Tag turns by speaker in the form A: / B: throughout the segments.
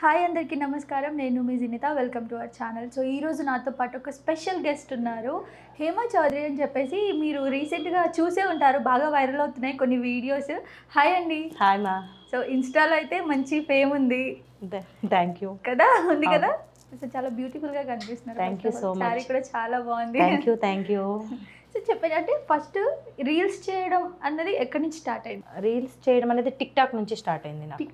A: Hi అందరికీ నమస్కారం. నేను మీ Jinitha. Welcome to our channel. So ఈరోజు నాతో పాటు ఒక స్పెషల్ గెస్ట్ ఉన్నారు. హేమ చౌదరి అని చెప్పేసి మీరు రీసెంట్‌గా చూసే ఉంటారు. బాగా వైరల్ అవుతున్నాయి కొన్ని వీడియోస్. హాయ్ అండి.
B: హాయ్ మా.
A: సో ఇన్‌స్టాలో అయితే మంచి ఫేమ్ ఉంది
B: థ్యాంక్ యూ.
A: కదా! ఉంది కదా! సో చాలా బ్యూటిఫుల్‌గా కనిపిస్తున్నారు.
B: Thank you so much.
A: Sorry కూడా చాలా బాగుంది.
B: Thank you.
A: సో చెప్పండి, అంటే ఫస్ట్ రీల్స్ చేయడం అన్నది ఎక్కడి నుంచి స్టార్ట్ అయింది?
B: రీల్స్ చేయడం అనేది టిక్టాక్ నుంచి స్టార్ట్ అయింది నాకు.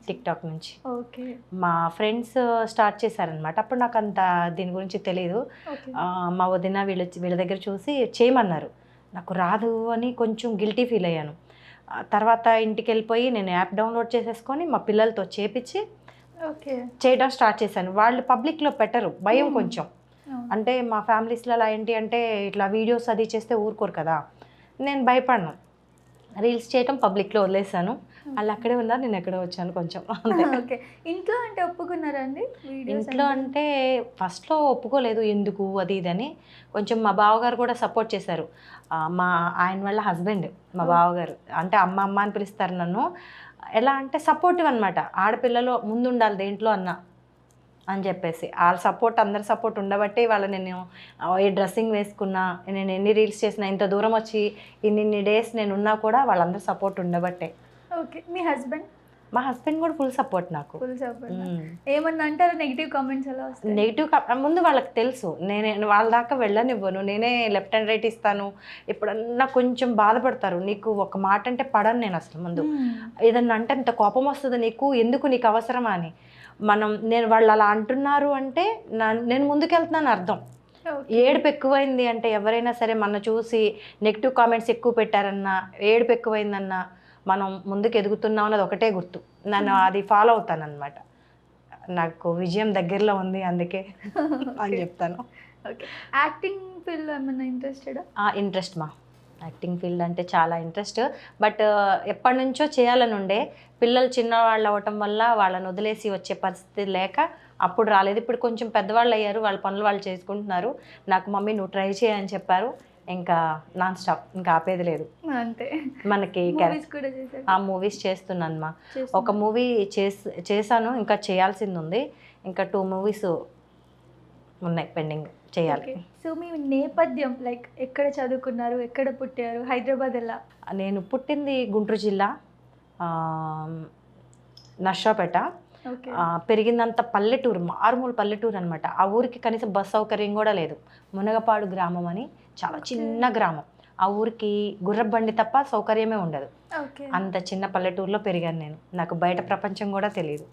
B: టిక్టాక్ నుంచి
A: ఓకే.
B: మా ఫ్రెండ్స్ స్టార్ట్ చేశారనమాట. అప్పుడు నాకు అంత దీని గురించి తెలియదు. మా వదిన వీళ్ళ దగ్గర చూసి చేయమన్నారు. నాకు రాదు అని కొంచెం గిల్టీ ఫీల్ అయ్యాను. తర్వాత ఇంటికి వెళ్ళిపోయి నేను యాప్ డౌన్లోడ్ చేసేసుకొని మా పిల్లలతో చేపించి చేయడం స్టార్ట్ చేశాను. వాళ్ళు పబ్లిక్లో పెట్టరు, భయం కొంచెం. అంటే మా ఫ్యామిలీస్లో అలా ఏంటి అంటే ఇట్లా వీడియోస్ అది చేస్తే ఊరుకోరు కదా, నేను భయపడను. రీల్స్ చేయటం పబ్లిక్లో వదిలేసాను. వాళ్ళు అక్కడే ఉన్నారు, నేను ఎక్కడే వచ్చాను కొంచెం.
A: ఓకే. ఇంట్లో అంటే ఒప్పుకున్నారా అండి?
B: ఇంట్లో అంటే ఫస్ట్లో ఒప్పుకోలేదు, ఎందుకు అది ఇదని. కొంచెం మా బావగారు కూడా సపోర్ట్ చేశారు. ఆయన వాళ్ళ హస్బెండ్ మా బావగారు, అంటే అమ్మ అని పిలుస్తారు నన్ను. ఎలా అంటే సపోర్టివ్ అనమాట. ఆడపిల్లలు ముందుండాలి దేంట్లో అని చెప్పేసి వాళ్ళ సపోర్ట్, అందరి సపోర్ట్ ఉండబట్టే వాళ్ళ నేను ఏ డ్రెస్సింగ్ వేసుకున్నా, నేను ఎన్ని రీల్స్ చేసినా, ఇంత దూరం వచ్చి ఇన్ని డేస్ నేను ఉన్నా కూడా వాళ్ళందరి సపోర్ట్ ఉండబట్టే.
A: ఓకే. మీ హస్బెండ్?
B: మా హస్బెండ్ కూడా ఫుల్ సపోర్ట్ నాకు.
A: Full support. ఏమన్నా అంటారా? నెగిటివ్ కామెంట్స్ ఎలా వస్తాయి?
B: నెగిటివ్ ముందు వాళ్ళకి తెలుసు, నేను వాళ్ళ దాకా వెళ్ళనివ్వను, నేనే లెఫ్ట్ అండ్ రైట్ ఇస్తాను. ఎప్పుడన్నా కొంచెం బాధపడతారు, నీకు ఒక మాట అంటే పడను నేను అసలు. ముందు ఏదన్నా అంటే ఇంత కోపం వస్తుంది నీకు, ఎందుకు నీకు అవసరమా అని. వాళ్ళు అలా అంటున్నారు అంటే నేను ముందుకెళ్తున్నాను అర్థం. ఏడుపు ఎక్కువైంది అంటే ఎవరైనా సరే మన చూసి నెగిటివ్ కామెంట్స్ ఎక్కువ పెట్టారన్నా, ఏడుపు ఎక్కువైందన్నా మనం ముందుకు ఎదుగుతున్నాం అన్నది ఒకటే గుర్తు. నన్ను అది ఫాలో అవుతాను అనమాట. నాకు విజయం దగ్గరలో ఉంది అందుకే అని చెప్తాను.
A: ఓకే. యాక్టింగ్ ఫీల్డ్ ఏమైనా ఇంట్రెస్టెడా?
B: ఇంట్రెస్ట్ మా. యాక్టింగ్ ఫీల్డ్ అంటే చాలా ఇంట్రెస్ట్. బట్ ఎప్పటి నుంచో చేయాలని ఉండే. పిల్లలు చిన్నవాళ్ళు అవ్వటం వల్ల వాళ్ళని వదిలేసి వచ్చే పరిస్థితి లేక అప్పుడు రాలేదు. ఇప్పుడు కొంచెం పెద్దవాళ్ళు అయ్యారు, వాళ్ళ పనులు వాళ్ళు చేసుకుంటున్నారు. నాకు మమ్మీ నువ్వు ట్రై చేయని చెప్పారు. ఇంకా నాన్ స్టాప్, ఇంకా ఆపేది లేదు.
A: అంతే.
B: మనకి మూవీస్ చేస్తున్నాను మా. ఒక మూవీ చేశాను, ఇంకా చేయాల్సింది ఉంది. ఇంకా 2 మూవీస్ ఉన్నాయి పెండింగ్, చేయాలి.
A: సో మీ నేపథ్యం లైక్ ఎక్కడ చదువుకున్నారు, ఎక్కడ పుట్టారు, హైదరాబాద్ ఎలా?
B: నేను పుట్టింది గుంటూరు జిల్లా, నర్సాపేట. పెరిగిందంతా పల్లెటూరు, మారుమూల పల్లెటూరు అనమాట. ఆ ఊరికి కనీసం బస్ సౌకర్యం కూడా లేదు. మునగపాడు గ్రామం అని చాలా చిన్న గ్రామం. ఆ ఊరికి గుర్రబండి తప్ప సౌకర్యమే ఉండదు. అంత చిన్న పల్లెటూరులో పెరిగాను నేను. నాకు బయట ప్రపంచం కూడా తెలియదు.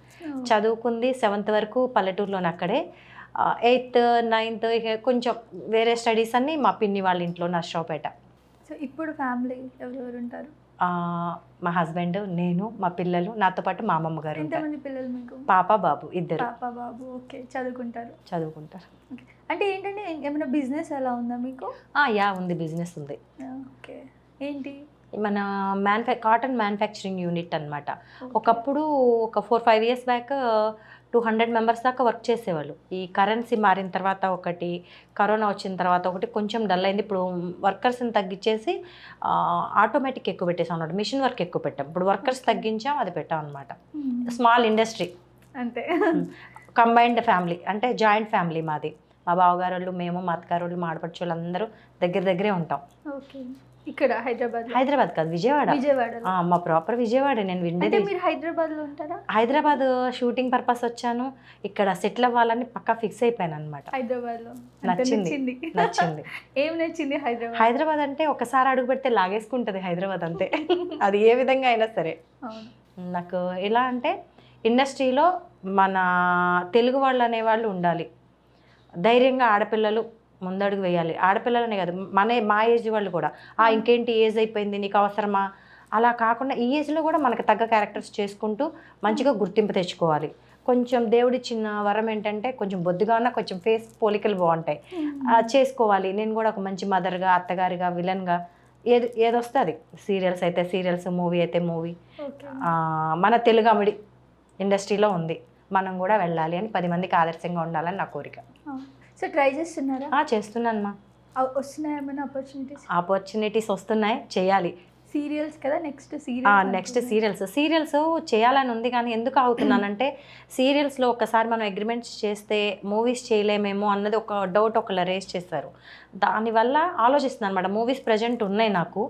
B: చదువుకుంది 7th వరకు పల్లెటూరులోనే. అక్కడే 8th 9th ఇక కొంచెం వేరే స్టడీస్ అన్నీ మా పిన్ని వాళ్ళ ఇంట్లో నర్సాపేట.
A: సో ఇప్పుడు ఫ్యామిలీ ఎవరెవరు ఉంటారు?
B: మా హస్బెండ్, నేను, మా పిల్లలు, నాతో పాటు మా అమ్మమ్మ గారు.
A: ఎంతమంది పిల్లలు మీకు?
B: పాప బాబు, ఇద్దరు.
A: పాప బాబు. ఓకే. చదువుకుంటారు.
B: ఓకే.
A: అంటే ఏంటంటే ఏమైనా బిజినెస్ ఎలా ఉందా మీకు?
B: ఉంది, బిజినెస్ ఉంది.
A: ఓకే. ఏంటి?
B: మన కాటన్ మ్యానుఫ్యాక్చరింగ్ యూనిట్ అనమాట. ఒకప్పుడు ఒక 4-5 years బ్యాక్ 200 members దాకా వర్క్ చేసేవాళ్ళు. ఈ కరెన్సీ మారిన తర్వాత ఒకటి, కరోనా వచ్చిన తర్వాత ఒకటి కొంచెం డల్ అయింది. ఇప్పుడు వర్కర్స్ని తగ్గించేసి ఆటోమేటిక్ ఎక్కువ పెట్టేసాం అన్నమాట. మిషన్ వర్క్ ఎక్కువ పెట్టాం. ఇప్పుడు వర్కర్స్ తగ్గించాం, అది పెట్టాం అనమాట. స్మాల్ ఇండస్ట్రీ
A: అంతే.
B: కంబైన్డ్ ఫ్యామిలీ, అంటే జాయింట్ ఫ్యామిలీ మాది. మా బావగారు వాళ్ళు, మేము, మా అత్తగారు వాళ్ళు, మా ఆడపడుచు వాళ్ళు అందరూ దగ్గరే ఉంటాం.
A: ఓకే. ఇక్కడ
B: హైదరాబాద్ కాదు, విజయవాడ. మా ప్రాపర్ విజయవాడ. నేను విండేది.
A: మీరు హైదరాబాద్లో ఉంటారా?
B: హైదరాబాద్ షూటింగ్ పర్పస్ వచ్చాను. ఇక్కడ సెటిల్ అవ్వాలని పక్కా ఫిక్స్ అయిపోయాను అనమాట.
A: హైదరాబాద్లో
B: నచ్చింది.
A: ఏం నచ్చింది
B: హైదరాబాద్ అంటే ఒకసారి అడుగు పెడితే లాగేసుకుంటుంది హైదరాబాద్ అంతే. అది ఏ విధంగా అయినా సరే. నాకు ఎలా అంటే ఇండస్ట్రీలో మన తెలుగు వాళ్ళు అనేవాళ్ళు ఉండాలి. ధైర్యంగా ఆడపిల్లలు ముందడుగు వేయాలి. ఆడపిల్లలనే కాదు, మా ఏజ్ వాళ్ళు కూడా. ఇంకేంటి ఏజ్ అయిపోయింది నీకు అవసరమా, అలా కాకుండా ఈ ఏజ్లో కూడా మనకు తగ్గ క్యారెక్టర్స్ చేసుకుంటూ మంచిగా గుర్తింపు తెచ్చుకోవాలి. కొంచెం దేవుడిచ్చిన వరం ఏంటంటే కొంచెం బొద్దుగా ఉన్న కొంచెం ఫేస్ పోలికలు బాగుంటాయి, చేసుకోవాలి. నేను కూడా ఒక మంచి మదర్గా, అత్తగారిగా, విలన్గా ఏదొస్తే అది. సీరియల్స్ అయితే సీరియల్స్, మూవీ అయితే మూవీ. మన తెలుగు అమిడి ఇండస్ట్రీలో ఉంది, మనం కూడా వెళ్ళాలి అని 10 మందికి ఆదర్శంగా ఉండాలని నా కోరిక.
A: సో ట్రై చేస్తున్నారా?
B: చేస్తున్నాను మా.
A: వస్తున్నాయి ఏమైనా ఆపర్చునిటీస్?
B: వస్తున్నాయి, చేయాలి.
A: సీరియల్స్ కదా నెక్స్ట్ సీరియల్.
B: నెక్స్ట్ సీరియల్స్ చేయాలని ఉంది, కానీ ఎందుకు అవుతున్నానంటే సీరియల్స్లో ఒకసారి మనం అగ్రిమెంట్స్ చేస్తే మూవీస్ చేయలేమేమో అన్నది ఒక డౌట్ ఒకళ్ళు రేస్ చేస్తారు. దానివల్ల ఆలోచిస్తున్నాను అనమాట. మూవీస్ ప్రజెంట్ ఉన్నాయి నాకు,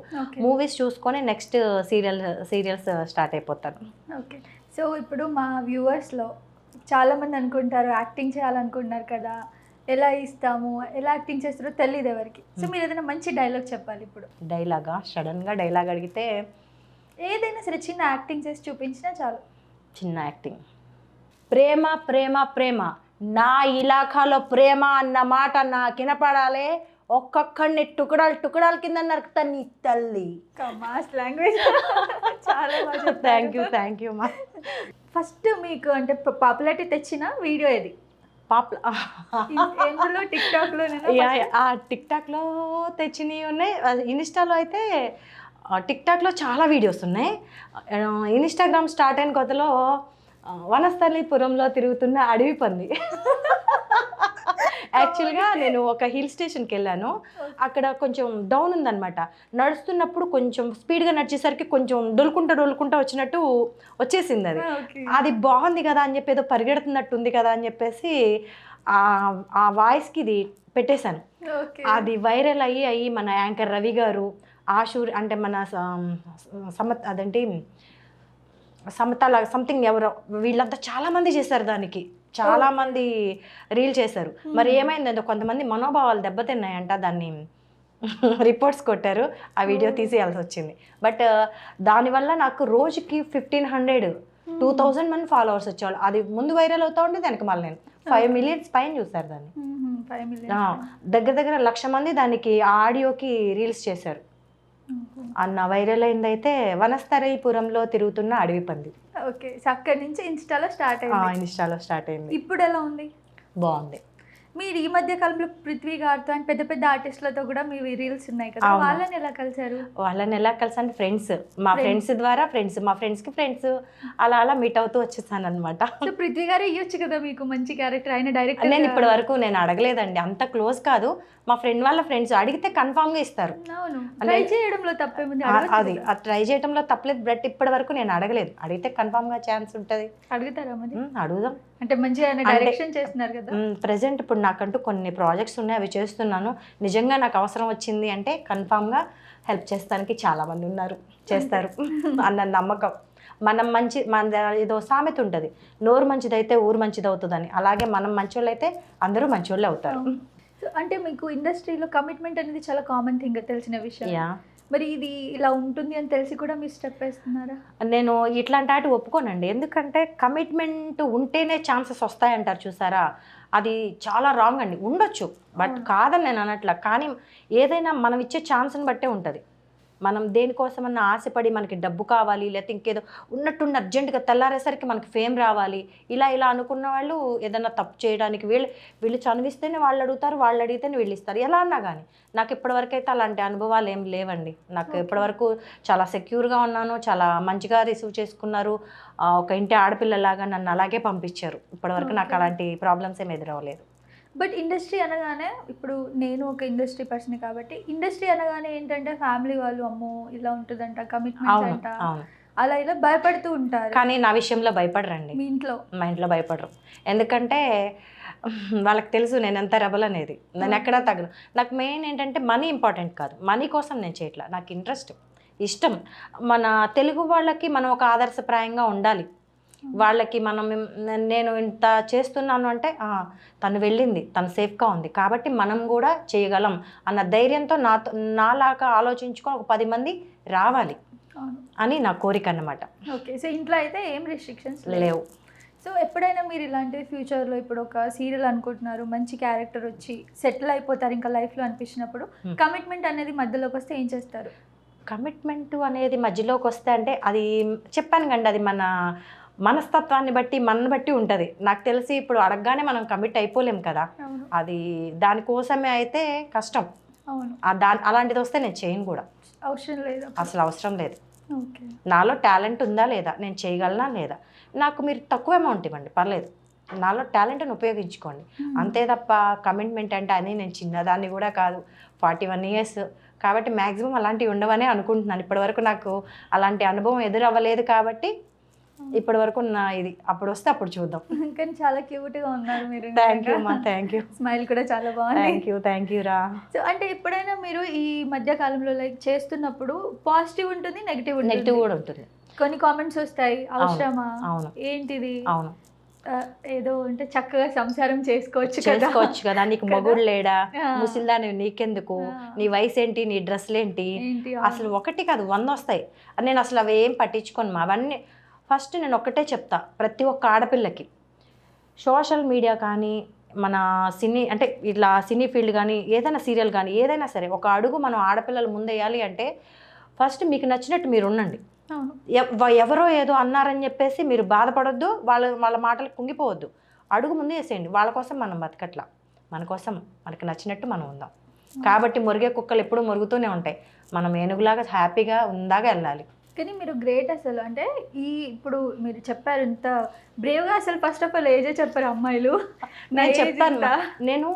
B: మూవీస్ చూసుకొని నెక్స్ట్ సీరియల్స్ స్టార్ట్ అయిపోతాను.
A: ఓకే. సో ఇప్పుడు మా వ్యూవర్స్లో చాలామంది అనుకుంటారు యాక్టింగ్ చేయాలనుకుంటున్నారు కదా, ఎలా ఇస్తాము, ఎలా యాక్టింగ్ చేస్తారో తెలియదు ఎవరికి. సో మీరు ఏదైనా మంచి డైలాగ్ చెప్పాలి ఇప్పుడు.
B: డైలాగా? సడన్గా డైలాగ్ అడిగితే
A: ఏదైనా సరే చిన్న యాక్టింగ్ చేసి చూపించినా చాలు.
B: చిన్న యాక్టింగ్. ప్రేమ ప్రేమ ప్రేమ, నా ఇలాఖాలో ప్రేమ అన్న మాట నాకు వినపడాలి. ఒక్కొక్కడిని టుకడాల కింద నరుకుతా నీ తల్లి.
A: Mass language. చాలా బాగా.
B: థ్యాంక్ యూ మా.
A: ఫస్ట్ మీకు అంటే పాపులారిటీ తెచ్చిన వీడియో ఏది? ఎందులో? టిక్టాక్లో.
B: టిక్టాక్లో తెచ్చినవి ఉన్నాయి. ఇన్స్టాలో అయితే టిక్టాక్లో చాలా వీడియోస్ ఉన్నాయి. ఇన్స్టాగ్రామ్ స్టార్ట్ అయిన కొత్తలో వనస్థలిపురంలో తిరుగుతున్న అడవి పంది. యాక్చువల్గా నేను ఒక హిల్ స్టేషన్కి వెళ్ళాను. అక్కడ కొంచెం డౌన్ ఉందన్నమాట. నడుస్తున్నప్పుడు కొంచెం స్పీడ్గా నడిచేసరికి కొంచెం డొలుకుంటా వచ్చినట్టు వచ్చేసింది. అది బాగుంది కదా అని చెప్పి, ఏదో పరిగెడుతున్నట్టు ఉంది కదా అని చెప్పేసి ఆ వాయిస్కి ఇది పెట్టేశాను. అది వైరల్ అయ్యి మన యాంకర్ రవి గారు, ఆషూర్ అంటే మన అదేంటి సమతల సంథింగ్ ఎవరో, వీళ్ళంతా చాలామంది చేశారు, దానికి చాలామంది రీల్ చేశారు. మరి ఏమైందంటే కొంతమంది మనోభావాలు దెబ్బతిన్నాయంట, దాన్ని రిపోర్ట్స్ కొట్టారు, ఆ వీడియో తీసేయాల్సి వచ్చింది. బట్ దానివల్ల నాకు రోజుకి 1500 2000 మంది ఫాలోవర్స్ వచ్చేవాళ్ళు. అది ముందు వైరల్ అవుతా ఉంటే దానికి మళ్ళీ నేను 5 million పైన చూసారు దాన్ని. దగ్గర 1,00,000 మంది దానికి ఆడియోకి రీల్స్ చేశారు. అన్న వైరల్ అయిందైతే వనస్థలిపురంలో తిరుగుతున్న అడవి పంది.
A: ఓకే. అక్కడి నుంచి ఇన్స్టాలో స్టార్ట్ అయింది. ఇప్పుడు ఎలా ఉంది?
B: బాగుంది.
A: మీరు ఈ మధ్య కాలంలో పృథ్వీ గారితో అండ్ పెద్ద పెద్ద ఆర్టిస్టులతో కూడా మీ రీల్స్ ఉన్నాయి కదా, వాళ్ళని ఎలా కలిసారు?
B: అంటే ఫ్రెండ్స్, మా ఫ్రెండ్స్ ద్వారా ఫ్రెండ్స్, మా ఫ్రెండ్స్కి ఫ్రెండ్స్, అలా మీట్ అవుతూ వచ్చేసాను అనమాట.
A: సో పృథ్వీ గారు ఇవ్వచ్చు కదా మీకు మంచి క్యారెక్టర్, ఆయన డైరెక్ట్.
B: నేను ఇప్పటి వరకు నేను అడగలేదండి, అంత క్లోజ్ కాదు. మా ఫ్రెండ్ వాళ్ళ ఫ్రెండ్స్ అడిగితే కన్ఫామ్గా ఇస్తారు.
A: ట్రై చేయడంలో తప్పేముంది?
B: అది ట్రై చేయడంలో తప్పలేదు, బట్ ఇప్పటి వరకు నేను అడగలేదు. అడిగితే కన్ఫామ్గా ఛాన్స్ ఉంటుంది.
A: అడుగుతారా?
B: అడుగుదాం.
A: అంటే మంచిగా డైరెక్షన్ చేస్తున్నారు కదా
B: ప్రెసెంట్. ఇప్పుడు నాకంటూ కొన్ని ప్రాజెక్ట్స్ ఉన్నాయి, అవి చేస్తున్నాను. నిజంగా నాకు అవసరం వచ్చింది అంటే కన్ఫామ్గా హెల్ప్ చేస్తానికి చాలామంది ఉన్నారు, చేస్తారు అన్న నమ్మకం. మన ఏదో సామెత ఉంటుంది, నోరు మంచిదైతే ఊరు మంచిది అవుతుందని. అలాగే మనం మంచోళ్ళు అయితే అందరూ మంచోళ్ళే అవుతారు.
A: అంటే మీకు ఇండస్ట్రీలో కమిట్మెంట్ అనేది చాలా కామన్ థింగ్, తెలిసిన విషయం. మరి ఇది ఇలా ఉంటుంది అని తెలిసి కూడా మీరు స్టెప్ వేస్తున్నారా? నేను
B: ఇట్లాంటి వాటి ఒప్పుకోనండి. ఎందుకంటే కమిట్మెంట్ ఉంటేనే ఛాన్సెస్ వస్తాయంటారు చూసారా, అది చాలా రాంగ్ అండి. ఉండొచ్చు, బట్ కాదని నేను అనట్లా. కానీ ఏదైనా మనం ఇచ్చే ఛాన్స్ని బట్టే ఉంటుంది. మనం దేనికోసమన్నా ఆశపడి మనకి డబ్బు కావాలి, లేకపోతే ఇంకేదో ఉన్నట్టుండి అర్జెంటుగా తెల్లారేసరికి మనకి ఫేమ్ రావాలి, ఇలా అనుకున్న వాళ్ళు ఏదన్నా తప్పు చేయడానికి వీళ్ళు చనివిస్తేనే వాళ్ళు అడుగుతారు, వాళ్ళు అడిగితేనే వీళ్ళు ఇస్తారు. ఎలా అన్నా కానీ నాకు ఇప్పటివరకు అయితే అలాంటి అనుభవాలు ఏం లేవండి. నాకు ఇప్పటివరకు చాలా సెక్యూర్గా ఉన్నాను, చాలా మంచిగా రిసీవ్ చేసుకున్నారు. ఒక ఇంటి ఆడపిల్లలాగా నన్ను అలాగే పంపించారు. ఇప్పటివరకు నాకు అలాంటి ప్రాబ్లమ్స్ ఏమి ఎదురవ్వలేదు.
A: బట్ ఇండస్ట్రీ అనగానే, ఇప్పుడు నేను ఒక ఇండస్ట్రీ పర్సన్ కాబట్టి, ఇండస్ట్రీ అనగానే ఏంటంటే ఫ్యామిలీ వాళ్ళు అమ్మో ఇలా ఉంటుందంట, కమిట్మెంట్ అంట, అలా ఇలా భయపడుతూ ఉంటారు.
B: కానీ నా విషయంలో భయపడరండి. మా ఇంట్లో భయపడరు. ఎందుకంటే వాళ్ళకి తెలుసు నేను ఎంత రెబల్ అనేది, నేను ఎక్కడా తగ్గను. నాకు మెయిన్ ఏంటంటే మనీ ఇంపార్టెంట్ కాదు, మనీ కోసం నేను చేయట్లా. నాకు ఇంట్రెస్ట్, ఇష్టం. మన తెలుగు వాళ్ళకి మనం ఒక ఆదర్శప్రాయంగా ఉండాలి. వాళ్ళకి నేను ఇంత చేస్తున్నాను అంటే తను వెళ్ళింది, తను సేఫ్గా ఉంది కాబట్టి మనం కూడా చేయగలం అన్న ధైర్యంతో నాలాగా ఆలోచించుకొని ఒక 10 మంది రావాలి అని నా కోరిక అన్నమాట.
A: ఓకే. సో ఇంట్లో అయితే ఏం రెస్ట్రిక్షన్స్
B: లేవు.
A: సో ఎప్పుడైనా మీరు ఇలాంటి ఫ్యూచర్లో ఇప్పుడు ఒక సీరియల్ అనుకుంటున్నారు, మంచి క్యారెక్టర్ వచ్చి సెటిల్ అయిపోతారు ఇంకా లైఫ్లో అనిపించినప్పుడు, కమిట్మెంట్ అనేది మధ్యలోకి వస్తే ఏం చేస్తారు?
B: కమిట్మెంట్ అనేది మధ్యలోకి వస్తే అంటే అది చెప్పాను కండి, అది మన మనస్తత్వాన్ని బట్టి మనని బట్టి ఉంటుంది. నాకు తెలిసి ఇప్పుడు అడగగానే మనం కమిట్ అయిపోలేం కదా, అది దానికోసమే అయితే కష్టం. అలాంటిది వస్తే నేను చేయను కూడా,
A: అవసరం లేదు,
B: అసలు అవసరం లేదు. నాలో టాలెంట్ ఉందా లేదా, నేను చేయగలనా లేదా, నాకు మీరు తక్కువ అమౌంట్ ఇవ్వండి పర్లేదు, నాలో టాలెంట్ని ఉపయోగించుకోండి, అంతే తప్ప కమిట్మెంట్ అంటే అని నేను చిన్నదాన్ని కూడా కాదు, 41 years. కాబట్టి మ్యాక్సిమం అలాంటివి ఉండవనే అనుకుంటున్నాను. ఇప్పటివరకు నాకు అలాంటి అనుభవం ఎదురవ్వలేదు కాబట్టి ఇప్పటి వరకు నా ఇది, అప్పుడు వస్తే అప్పుడు చూద్దాం.
A: కానీ చాలా క్యూట్గా ఉన్నారు మీరు.
B: థ్యాంక్ యూ మా, థ్యాంక్ యూ.
A: స్మైల్ కూడా చాలా బాగుంది.
B: థ్యాంక్ యూ రా.
A: సో అంటే ఎప్పుడైనా మీరు ఈ మధ్య కాలంలో లైక్ చేస్తున్నప్పుడు పాజిటివ్ ఉంటుంది, నెగిటివ్
B: కూడా ఉంటుంది.
A: కొన్ని కామెంట్స్ వస్తాయి, అవసరమా,
B: అవును,
A: ఏంటిది,
B: అవును,
A: ఏదో అంటే చక్కగా సంసారం చేసుకోవచ్చు
B: కదా, నీకు మొగుడు లేడా, ముసిల్దా నీకెందుకు, నీ వయసు ఏంటి, నీ డ్రెస్సులు ఏంటి, అసలు ఒకటి కాదు 100 వస్తాయి. నేను అసలు అవి ఏం పట్టించుకోను మా. అవన్నీ ఫస్ట్ నేను ఒక్కటే చెప్తా ప్రతి ఒక్క ఆడపిల్లకి, సోషల్ మీడియా కానీ మన సినీ అంటే ఇట్లా సినీ ఫీల్డ్ కానీ ఏదైనా సీరియల్ కానీ ఏదైనా సరే ఒక అడుగు మనం ఆడపిల్లలు ముందేయాలి అంటే ఫస్ట్ మీకు నచ్చినట్టు మీరు ఉండండి. ఎవరో ఏదో అన్నారని చెప్పేసి మీరు బాధపడొద్దు, వాళ్ళ మాటలకు కుంగిపోవద్దు. అడుగు ముందే వేసేయండి. వాళ్ళ కోసం మనం బతకట్లా, మన కోసం మనకి నచ్చినట్టు మనం ఉందాం. కాబట్టి మురిగే కుక్కలు ఎప్పుడూ మురుగుతూనే ఉంటాయి, మనం ఏనుగులాగా హ్యాపీగా ఉందాగా వెళ్ళాలి.
A: కానీ మీరు గ్రేట్ అసలు. అంటే ఇప్పుడు మీరు చెప్పారు ఇంత బ్రేవ్గా, అసలు ఫస్ట్ ఆఫ్ ఆల్ ఏజే చెప్పారు అమ్మాయిలు.
B: నేను చెప్తాను, నేను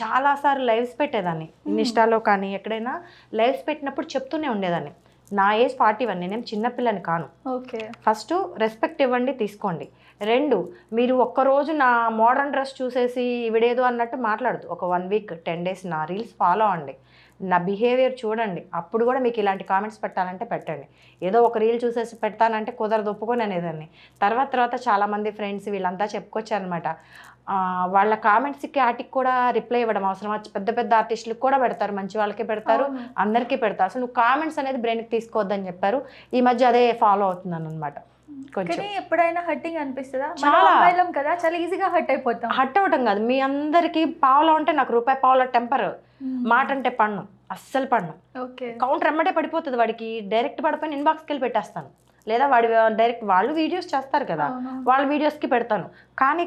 B: చాలాసార్లు లైవ్స్ పెట్టేదాన్ని ఇన్స్టాలో కానీ ఎక్కడైనా లైవ్స్ పెట్టినప్పుడు చెప్తూనే ఉండేదాన్ని, నా ఏజ్ 41, నేనేం చిన్నపిల్లని కాను.
A: ఓకే, ఫస్ట్
B: రెస్పెక్ట్ ఇవ్వండి, తీసుకోండి. 2, మీరు ఒక్కరోజు నా మోడర్న్ డ్రెస్ చూసేసి ఇవిడేదో అన్నట్టు మాట్లాడదు. ఒక 1 week 10 days నా రీల్స్ ఫాలో అవ్వండి, నా బిహేవియర్ చూడండి. అప్పుడు కూడా మీకు ఇలాంటి కామెంట్స్ పెట్టాలంటే పెట్టండి. ఏదో ఒక రీల్ చూసేసి పెడతానంటే కుదరదు, ఒప్పుకొని అనేదాన్ని. తర్వాత చాలామంది ఫ్రెండ్స్ వీళ్ళంతా చెప్పుకొచ్చారనమాట, వాళ్ళ కామెంట్స్కి వాటికి కూడా రిప్లై ఇవ్వడం అవసరం. పెద్ద పెద్ద ఆర్టిస్టులకు కూడా పెడతారు, మంచి వాళ్ళకి పెడతారు, అందరికీ పెడతారు. అసలు నువ్వు కామెంట్స్ అనేది బ్రెయిన్కి తీసుకోవద్దని చెప్పారు. ఈ మధ్య అదే ఫాలో అవుతున్నాను అనమాట.
A: కొంచెం ఎప్పుడైనా హట్టింగ్ అనిపిస్తుందా? చాలా కదా, చాలా ఈజీగా హట్ అయిపోతాం.
B: హట్ అవ్వటం కాదు, మీ అందరికి పావులో ఉంటే నాకు రూపాయి పావుల టెంపర్, మాట అంటే పన్ను, అస్సలు పన్ను. కౌంటర్ ఎమ్మటే పడిపోతుంది వాడికి, డైరెక్ట్ పడిపోయిన ఇన్బాక్స్కి వెళ్ళి పెట్టేస్తాను, లేదా వాడి డైరెక్ట్ వాళ్ళు వీడియోస్ చేస్తారు కదా వాళ్ళ వీడియోస్కి పెడతాను. కానీ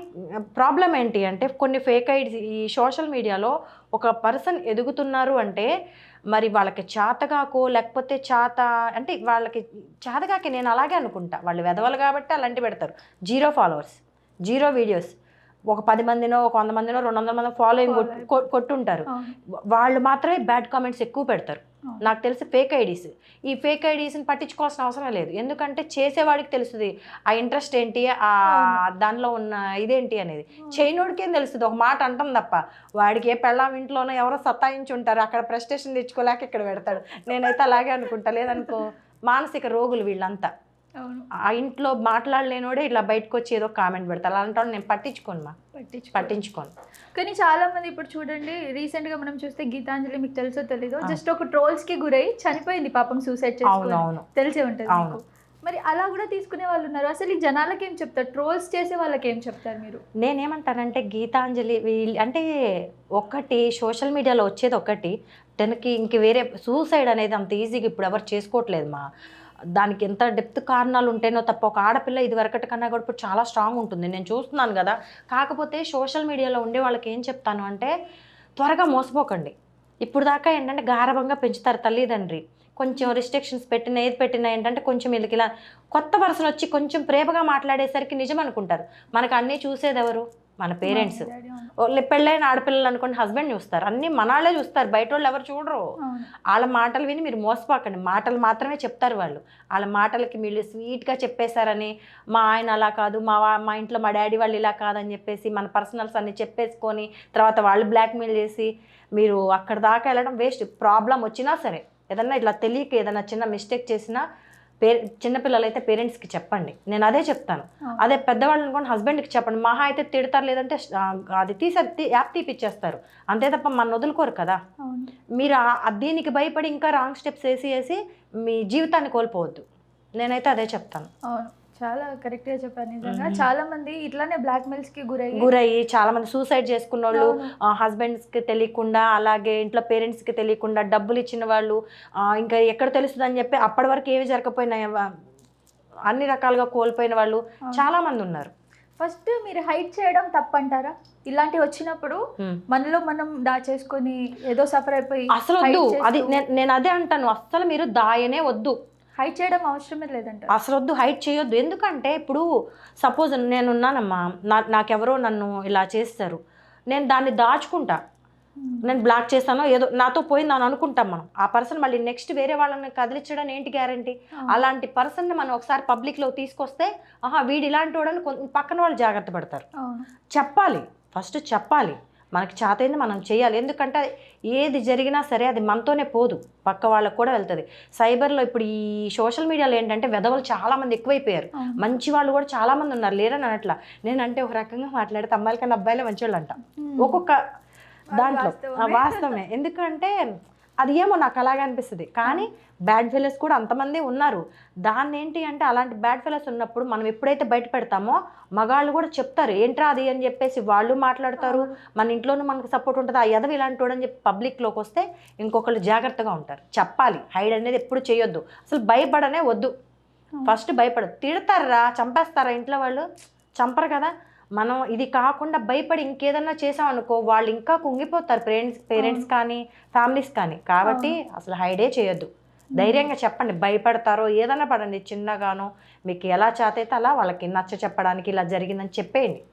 B: ప్రాబ్లం ఏంటి అంటే కొన్ని ఫేక్ ఐడీస్ ఈ సోషల్ మీడియాలో ఒక పర్సన్ ఎదుగుతున్నారు అంటే మరి వాళ్ళకి చేతగాకో లేకపోతే అంటే వాళ్ళకి చేతగాకి నేను అలాగే అనుకుంటా, వాళ్ళు వెదవలు కాబట్టి అలాంటి పెడతారు. 0 followers, 0 వీడియోస్, ఒక 10 మందినో ఒక 100 మందినో 200 మంది ఫాలోయింగ్ కొట్టుంటారు, వాళ్ళు మాత్రమే బ్యాడ్ కామెంట్స్ ఎక్కువ పెడతారు. నాకు తెలిసి ఫేక్ ఐడీస్, ఈ ఫేక్ ఐడీస్ని పట్టించుకోవాల్సిన అవసరం లేదు. ఎందుకంటే చేసేవాడికి తెలుస్తుంది ఆ ఇంట్రెస్ట్ ఏంటి, ఆ దానిలో ఉన్న ఇదేంటి అనేది. చేయనోడికేం తెలుస్తుంది, ఒక మాట అంటాం తప్ప. వాడికి ఏ పెళ్ళాం ఇంట్లోనో ఎవరో సతాయించి ఉంటారు, అక్కడ ప్రెస్టేషన్ తెచ్చుకోలేక ఇక్కడ పెడతాడు. నేనైతే అలాగే అనుకుంటా, లేదనుకో మానసిక రోగులు వీళ్ళంతా. ఆ ఇంట్లో మాట్లాడలేనోడే ఇట్లా బయటకు వచ్చి ఏదో కామెంట్ పెడతారు, అలాంటి నేను పట్టించుకోను.
A: కానీ చాలా మంది ఇప్పుడు చూడండి, రీసెంట్ గా మనం చూస్తే గీతాంజలి, మీకు తెలుసో తెలీదో, జస్ట్ ఒక ట్రోల్స్ కి గురై చనిపోయింది పాపం, సూసైడ్ చేసుకుని, తెలిసే ఉంటుంది మీకు. మరి అలా కూడా తీసుకునే వాళ్ళు ఉన్నారు. అసలు ఈ జనాలకి ఏం చెప్తారు, ట్రోల్స్ చేసే వాళ్ళకి ఏం చెప్తారు మీరు?
B: నేనేమంటానంటే గీతాంజలి అంటే ఒకటి సోషల్ మీడియాలో వచ్చేది ఒకటి, దానికి ఇంక వేరే సూసైడ్ అనేది అంత ఈజీగా ఇప్పుడు ఎవరు చేసుకోవట్లేదు మా. దానికి ఎంత డెప్త్ కారణాలు ఉంటేనో తప్ప ఒక ఆడపిల్ల ఇది వరకటి కన్నా కూడా ఇప్పుడు చాలా స్ట్రాంగ్ ఉంటుంది, నేను చూస్తున్నాను కదా. కాకపోతే సోషల్ మీడియాలో ఉండే వాళ్ళకి ఏం చెప్తాను అంటే త్వరగా మోసపోకండి. ఇప్పుడు దాకా ఏంటంటే గారభంగా పెంచుతారు తల్లిదండ్రి, కొంచెం రిస్ట్రిక్షన్స్ ఏది పెట్టినా ఏంటంటే కొంచెం వీళ్ళకి ఇలా కొత్త పర్సన్ వచ్చి కొంచెం ప్రేమగా మాట్లాడేసరికి నిజం అనుకుంటారు. మనకు అన్నీ చూసేది ఎవరు, మన పేరెంట్స్. పెళ్ళైన ఆడపిల్లలు అనుకోండి హస్బెండ్ చూస్తారు, అన్నీ మనాళ్ళే చూస్తారు, బయట వాళ్ళు ఎవరు చూడరు. వాళ్ళ మాటలు విని మీరు మోసపోకండి, మాటలు మాత్రమే చెప్తారు వాళ్ళు. వాళ్ళ మాటలకి మీరు స్వీట్గా చెప్పేశారని మా ఆయన అలా కాదు, మా ఇంట్లో మా డాడీ వాళ్ళు ఇలా కాదని చెప్పేసి మన పర్సనల్స్ అన్ని చెప్పేసుకొని తర్వాత వాళ్ళు బ్లాక్మెయిల్ చేసి మీరు అక్కడ దాకా వెళ్ళడం వేస్ట్. ప్రాబ్లం వచ్చినా సరే ఏదన్నా ఇట్లా తెలియక ఏదైనా చిన్న మిస్టేక్ చేసినా చిన్నపిల్లలు అయితే పేరెంట్స్కి చెప్పండి, నేను అదే చెప్తాను. అదే పెద్దవాళ్ళు అనుకోండి హస్బెండ్కి చెప్పండి, మహా అయితే తిడతారు, లేదంటే అది యాప్ తీపిచ్చేస్తారు, అంతే తప్ప మన వదులుకోరు కదా. మీరు దీనికి భయపడి ఇంకా రాంగ్ స్టెప్స్ వేసి మీ జీవితాన్ని కోల్పోవద్దు, నేనైతే అదే చెప్తాను.
A: చాలా కరెక్ట్గా చెప్పారు నిజంగా. చాలా మంది ఇట్లానే బ్లాక్మెయిల్స్ కి
B: గురయ్యి చాలా మంది సూసైడ్ చేసుకున్న వాళ్ళు, హస్బెండ్స్కి తెలియకుండా అలాగే ఇంట్లో పేరెంట్స్కి తెలియకుండా డబ్బులు ఇచ్చిన వాళ్ళు, ఇంకా ఎక్కడ తెలుస్తుంది అని చెప్పి అప్పటి వరకు ఏవి జరగకపోయినా అన్ని రకాలుగా కోల్పోయిన వాళ్ళు చాలా మంది ఉన్నారు.
A: ఫస్ట్ మీరు హైడ్ చేయడం తప్పంటారా? ఇలాంటివి వచ్చినప్పుడు మనలో మనం దాచేసుకొని ఏదో సఫర్ అయిపోయి
B: అసలు వద్దు, అది నేను అదే అంటాను, అస్సలు మీరు దాయనే వద్దు.
A: హైట్ చేయడం అవసరమే లేదంట.
B: అసలు వద్దు, హైట్ చేయొద్దు. ఎందుకంటే ఇప్పుడు సపోజ్ నేనున్నానమ్మా, నాకెవరో నన్ను ఇలా చేస్తారు, నేను దాన్ని దాచుకుంటా, నేను బ్లాక్ చేస్తానో ఏదో నాతో పోయింది అని అనుకుంటాం మనం. ఆ పర్సన్ మళ్ళీ నెక్స్ట్ వేరే వాళ్ళని కదిలించడం ఏంటి గ్యారంటీ? అలాంటి పర్సన్ని మనం ఒకసారి పబ్లిక్లో తీసుకొస్తే ఆహా వీడు ఇలాంటి వాడని పక్కన వాళ్ళు జాగ్రత్త పడతారు. చెప్పాలి, ఫస్ట్ చెప్పాలి, మనకి చేతైంది మనం చేయాలి. ఎందుకంటే ఏది జరిగినా సరే అది మనతోనే పోదు, పక్క వాళ్ళకు కూడా వెళ్తుంది. సైబర్లో ఇప్పుడు ఈ సోషల్ మీడియాలో ఏంటంటే వెధవలు చాలామంది ఎక్కువైపోయారు, మంచి వాళ్ళు కూడా చాలామంది ఉన్నారు, లేరని అనట్లా. నేనంటే ఒక రకంగా మాట్లాడితే అమ్మాయిల కన్నా అబ్బాయిలే మంచి వాళ్ళు అంట ఒక్కొక్క దాంట్లో. వాస్తవమే, ఎందుకంటే అది ఏమో నాకు అలాగే అనిపిస్తుంది. కానీ బ్యాడ్ ఫెలోస్ కూడా అంతమంది ఉన్నారు. దాన్ని ఏంటి అంటే అలాంటి బ్యాడ్ ఫెలోస్ ఉన్నప్పుడు మనం ఎప్పుడైతే బయట పెడతామో మగాళ్ళు కూడా చెప్తారు ఏంట్రా అది అని చెప్పేసి వాళ్ళు మాట్లాడతారు. మన ఇంట్లోనూ మనకు సపోర్ట్ ఉంటుంది. ఆ ఎదవి ఇలాంటి వాడు అని చెప్పి పబ్లిక్లోకి వస్తే ఇంకొకళ్ళు జాగ్రత్తగా ఉంటారు. చెప్పాలి, హైడ్ అనేది ఎప్పుడు చేయొద్దు, అసలు భయపడనే వద్దు. ఫస్ట్ భయపడదు, తిడతారా చంపేస్తారా ఇంట్లో వాళ్ళు? చంపరు కదా. మనం ఇది కాకుండా భయపడి ఇంకేదన్నా చేసామనుకో వాళ్ళు ఇంకా కుంగిపోతారు, పేరెంట్స్ కానీ ఫ్యామిలీస్ కానీ. కాబట్టి అసలు హైడే చేయొద్దు, ధైర్యంగా చెప్పండి. భయపడతారో ఏదైనా పడండి, చిన్నగానో మీకు ఎలా చేతైతే అలా వాళ్ళకి నచ్చ చెప్పడానికి ఇలా జరిగిందని చెప్పేయండి.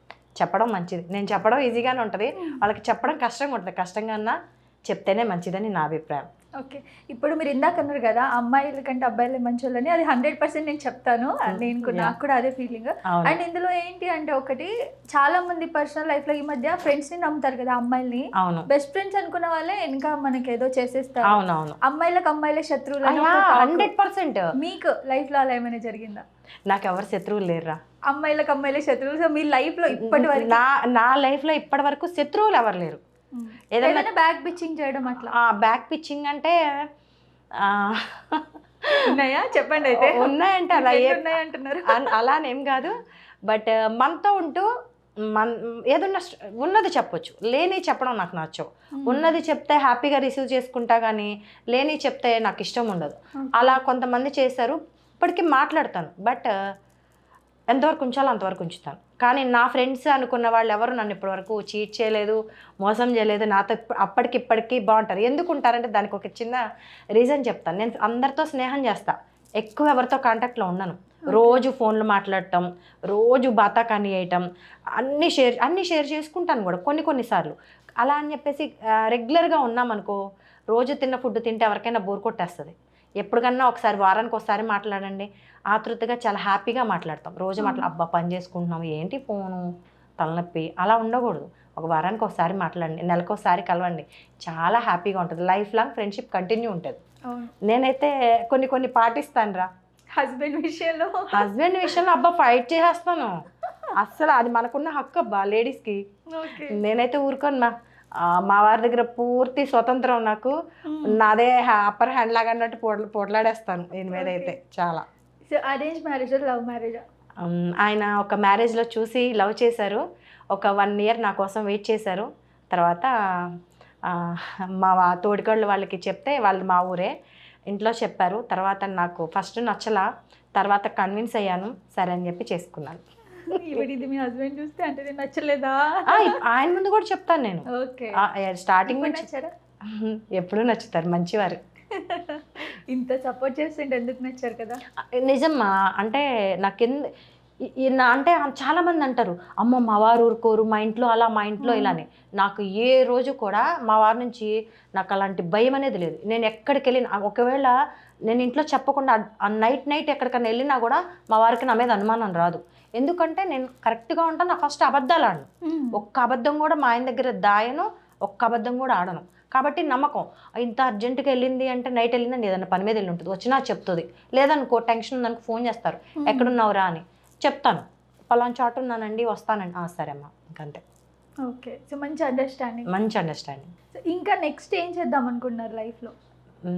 B: చెప్పడం మంచిది. నేను చెప్పడం ఈజీగానే ఉంటుంది, వాళ్ళకి చెప్పడం కష్టంగా ఉంటుంది. కష్టంగా చెప్తేనే మంచిదని నా అభిప్రాయం.
A: ఓకే, ఇప్పుడు మీరు ఇందాక అన్నారు కదా అమ్మాయిల కంటే అబ్బాయిలే మంచోళ్ళని, అది 100% నేను చెప్తాను. నాకు కూడా అదే ఫీలింగ్. అండ్ ఇందులో ఏంటి అంటే ఒకటి, చాలా మంది పర్సనల్ లైఫ్ లో ఈ మధ్య ఫ్రెండ్స్ ని నమ్ముతారు కదా అమ్మాయిల్ని. బెస్ట్ ఫ్రెండ్స్ అనుకున్న వాళ్ళే ఇంకా మనకి ఏదో చేసేస్తారు. అమ్మాయిలకు అమ్మాయిలే శత్రువులు.
B: 100%.
A: మీకు లైఫ్ లో అలా ఏమైనా జరిగిందా?
B: నాకు ఎవరు శత్రువులు లేరురా,
A: అమ్మాయిలకు అమ్మాయిలే శత్రువులు. సో మీ లైఫ్ లో ఇప్పటి వరకు,
B: నా లైఫ్ లో ఇప్పటి వరకు శత్రువులు ఎవరు లేరు.
A: ఏదైనా బ్యాక్ పిచ్చింగ్ చేయడం అట్లా?
B: బ్యాక్ పిచ్చింగ్ అంటే
A: ఉన్నాయా చెప్పండి. అయితే
B: ఉన్నాయంటే అలా
A: ఉన్నాయంటున్నారు,
B: అలానేం కాదు. బట్ మనతో ఉంటూ ఏదన్నా ఉన్నది చెప్పొచ్చు, లేని చెప్పడం నాకు నచ్చవు. ఉన్నది చెప్తే హ్యాపీగా రిసీవ్ చేసుకుంటా, కానీ లేని చెప్తే నాకు ఇష్టం ఉండదు. అలా కొంతమంది చేశారు, ఇప్పటికీ మాట్లాడతాను. బట్ ఎంతవరకు ఉంచాలో అంతవరకు ఉంచుతాను. కానీ నా ఫ్రెండ్స్ అనుకున్న వాళ్ళు ఎవరు నన్ను ఇప్పటివరకు చీట్ చేయలేదు, మోసం చేయలేదు. నాతో అప్పటికిప్పటికీ బాగుంటారు. ఎందుకు ఉంటారంటే దానికి ఒక చిన్న రీజన్ చెప్తాను. నేను అందరితో స్నేహం చేస్తాను, ఎక్కువ ఎవరితో కాంటాక్ట్లో ఉండను. రోజు ఫోన్లు మాట్లాడటం, రోజు బాతాకాని వేయటం, అన్నీ షేర్ చేసుకుంటాను కూడా కొన్నిసార్లు. అలా అని చెప్పేసి రెగ్యులర్గా ఉన్నామనుకో, రోజు తిన్న ఫుడ్ తింటే ఎవరికైనా బోర్ కొట్టేస్తుంది. ఎప్పటికన్నా ఒకసారి, వారానికి ఒకసారి మాట్లాడండి. ఆతృతగా చాలా హ్యాపీగా మాట్లాడతాం. రోజు అబ్బా పని చేసుకుంటున్నాం ఏంటి ఫోను తలనొప్పి అలా ఉండకూడదు. ఒక వారానికి ఒకసారి మాట్లాడండి, నెలకు ఒకసారి కలవండి, చాలా హ్యాపీగా ఉంటుంది. లైఫ్ లాంగ్ ఫ్రెండ్షిప్ కంటిన్యూ ఉంటుంది. నేనైతే కొన్ని పాటిస్తాను రా.
A: హస్బెండ్ విషయంలో
B: అబ్బా ఫైట్ చేసేస్తాను. అస్సలు అది మనకున్న హక్కు అబ్బా లేడీస్కి. నేనైతే ఊరుకోను. మా వారి దగ్గర పూర్తి స్వతంత్రం నాకు. నాదే అప్పర్ హ్యాండ్ లాగా అన్నట్టు పోట్లాడేస్తాను దీని మీద అయితే చాలా.
A: అరేంజ్ మ్యారేజా లవ్ మ్యారేజా?
B: ఆయన ఒక మ్యారేజ్లో చూసి లవ్ చేశారు. ఒక 1 year నా కోసం వెయిట్ చేశారు. తర్వాత మా తోడికోళ్ళు వాళ్ళకి చెప్తే, వాళ్ళు మా ఊరే, ఇంట్లో చెప్పారు. తర్వాత నాకు ఫస్ట్ నచ్చలా, తర్వాత కన్విన్స్ అయ్యాను, సరే అని చెప్పి చేసుకున్నాను.
A: ఇది మీ హస్బెండ్ చూస్తే అంటే నేను నచ్చలేదా?
B: ఆయన ముందు కూడా చెప్తాను నేను. స్టార్టింగ్ నుంచి ఎప్పుడూ నచ్చుతారు, మంచివారు.
A: ఇంత సపోర్ట్ చేస్తుంటే ఎందుకు నచ్చారు కదా?
B: నిజమ్మా, అంటే అంటే చాలామంది అంటారు అమ్మ మా వారు ఊరుకోరు, మా ఇంట్లో అలా, మా ఇంట్లో ఇలానే. నాకు ఏ రోజు కూడా మా వారి నుంచి నాకు అలాంటి భయం అనేది లేదు. నేను ఎక్కడికి వెళ్ళినా, ఒకవేళ నేను ఇంట్లో చెప్పకుండా నైట్ ఎక్కడికైనా వెళ్ళినా కూడా మా వారికి నా మీద అనుమానం రాదు. ఎందుకంటే నేను కరెక్ట్గా ఉంటాను. నా ఫస్ట్ అబద్ధాలు ఆడను, ఒక్క అబద్ధం కూడా మా ఆయన దగ్గర దాయను, ఒక్క అబద్ధం కూడా ఆడను. కాబట్టి నమ్మకం. ఇంత అర్జెంటుగా వెళ్ళింది అంటే, నైట్ వెళ్ళిందని ఏదైనా పని మీద వెళ్ళి ఉంటుంది, వచ్చినా చెప్తుంది. లేదనుకో టెన్షన్ ఉందనుకో ఫోన్ చేస్తారు, ఎక్కడున్నావురా అని చెప్తాను, పలానా చాటు ఉన్నానండి వస్తానండి, సరే అమ్మా, ఇంకంతే.
A: ఓకే, సో మంచి అండర్స్టాండింగ్. సో ఇంకా నెక్స్ట్ ఏం చేద్దాం అనుకుంటున్నారు లైఫ్లో?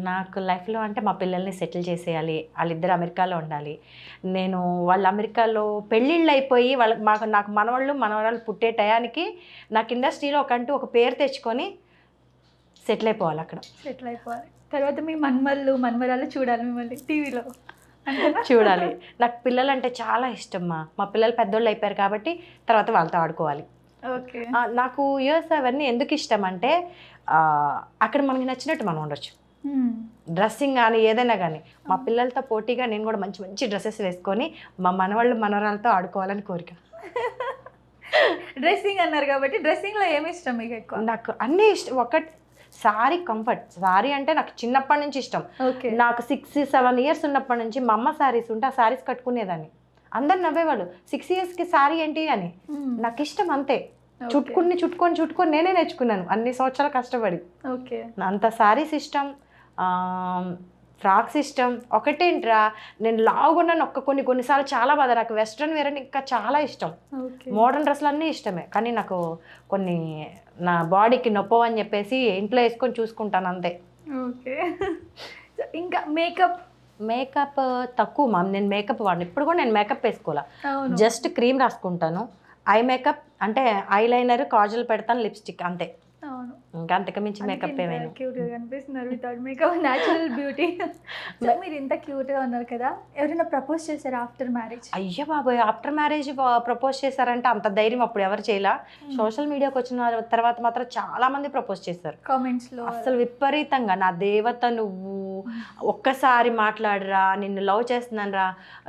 B: నాకు లైఫ్లో అంటే మా పిల్లల్ని సెటిల్ చేసేయాలి, వాళ్ళిద్దరు అమెరికాలో ఉండాలి. నేను వాళ్ళు అమెరికాలో పెళ్ళిళ్ళు అయిపోయి నాకు మనవాళ్ళు పుట్టే టయానికి నాకు ఇండస్ట్రీలో ఒక పేరు తెచ్చుకొని సెటిల్ అయిపోవాలి, అక్కడ
A: సెటిల్ అయిపోవాలి. తర్వాత మీ మన్మరాలు చూడాలి మిమ్మల్ని టీవీలో,
B: చూడాలి. నాకు పిల్లలు అంటే చాలా ఇష్టం. మా పిల్లలు పెద్దోళ్ళు అయిపోయారు కాబట్టి తర్వాత వాళ్ళతో ఆడుకోవాలి. నాకు యూఎస్ అవన్నీ ఎందుకు ఇష్టం అంటే, అక్కడ మనకి నచ్చినట్టు మనం ఉండొచ్చు. డ్రెస్సింగ్ కానీ ఏదైనా కానీ మా పిల్లలతో పోటీగా నేను కూడా మంచి మంచి డ్రెస్సెస్ వేసుకొని మా మనవాళ్ళు మనవరాలతో ఆడుకోవాలని కోరిక.
A: డ్రెస్సింగ్ అన్నారు కాబట్టి డ్రెస్సింగ్లో ఏమి ఇష్టం మీకు ఎక్కువ?
B: నాకు అన్నీ ఇష్టం. ఒకటి సారీ, కంఫర్ట్. సారీ అంటే నాకు చిన్నప్పటి నుంచి ఇష్టం.
A: ఓకే.
B: నాకు 6-7 ఇయర్స్ ఉన్నప్పటి నుంచి మా అమ్మ శారీస్ ఉంటే ఆ శారీస్ కట్టుకునేదాన్ని. అందరు నవ్వేవాళ్ళు 6 ఇయర్స్కి శారీ ఏంటి అని. నాకు ఇష్టం అంతే. చుట్టుకొని నేనే నేర్చుకున్నాను అన్ని సంవత్సరాలు కష్టపడి.
A: ఓకే.
B: అంత శారీస్ ఇష్టం, ఫ్రాక్స్ ఇష్టం. ఒకటేంట్రా నేను లావుగున్నాను కొన్నిసార్లు చాలా బాధ. నాకు వెస్ట్రన్ వేర్ అంటే ఇంకా చాలా ఇష్టం. మోడర్న్ డ్రెస్సులు అన్నీ ఇష్టమే, కానీ నాకు కొన్ని నా బాడీకి నొప్పవు అని చెప్పేసి ఇంట్లో వేసుకొని చూసుకుంటాను అంతే.
A: ఓకే. ఇంకా మేకప్
B: తక్కువ మా. నేను మేకప్ వాడిని ఇప్పుడు కూడా. నేను మేకప్ వేసుకోవాలా, జస్ట్ క్రీమ్ రాసుకుంటాను. ఐ మేకప్ అంటే ఐలైనర్, కాజల్ పెడతాను, లిప్స్టిక్ అంతే. ఇంకా అంతకు మించి మేకప్ ఏమైనా.
A: క్యూట్గా కనిపిస్తున్నారు without makeup, natural beauty. So మీరు ఇంత క్యూట్గా ఉన్నారు కదా, ఎవరైనా ప్రపోజ్ చేశారా ఆఫ్టర్ మ్యారేజ్?
B: అయ్యో బాబోయ్, ఆఫ్టర్ మ్యారేజ్ ప్రపోజ్ చేశారంటే అంత ధైర్యం అప్పుడు ఎవరు చేయలా. సోషల్ మీడియాకి వచ్చిన తర్వాత మాత్రం చాలా మంది ప్రపోజ్ చేశారు
A: కామెంట్స్లో.
B: అసలు విపరీతంగా, నా దేవత నువ్వు, ఒక్కసారి మాట్లాడరా, నిన్ను లవ్ చేస్తున్నాను రా,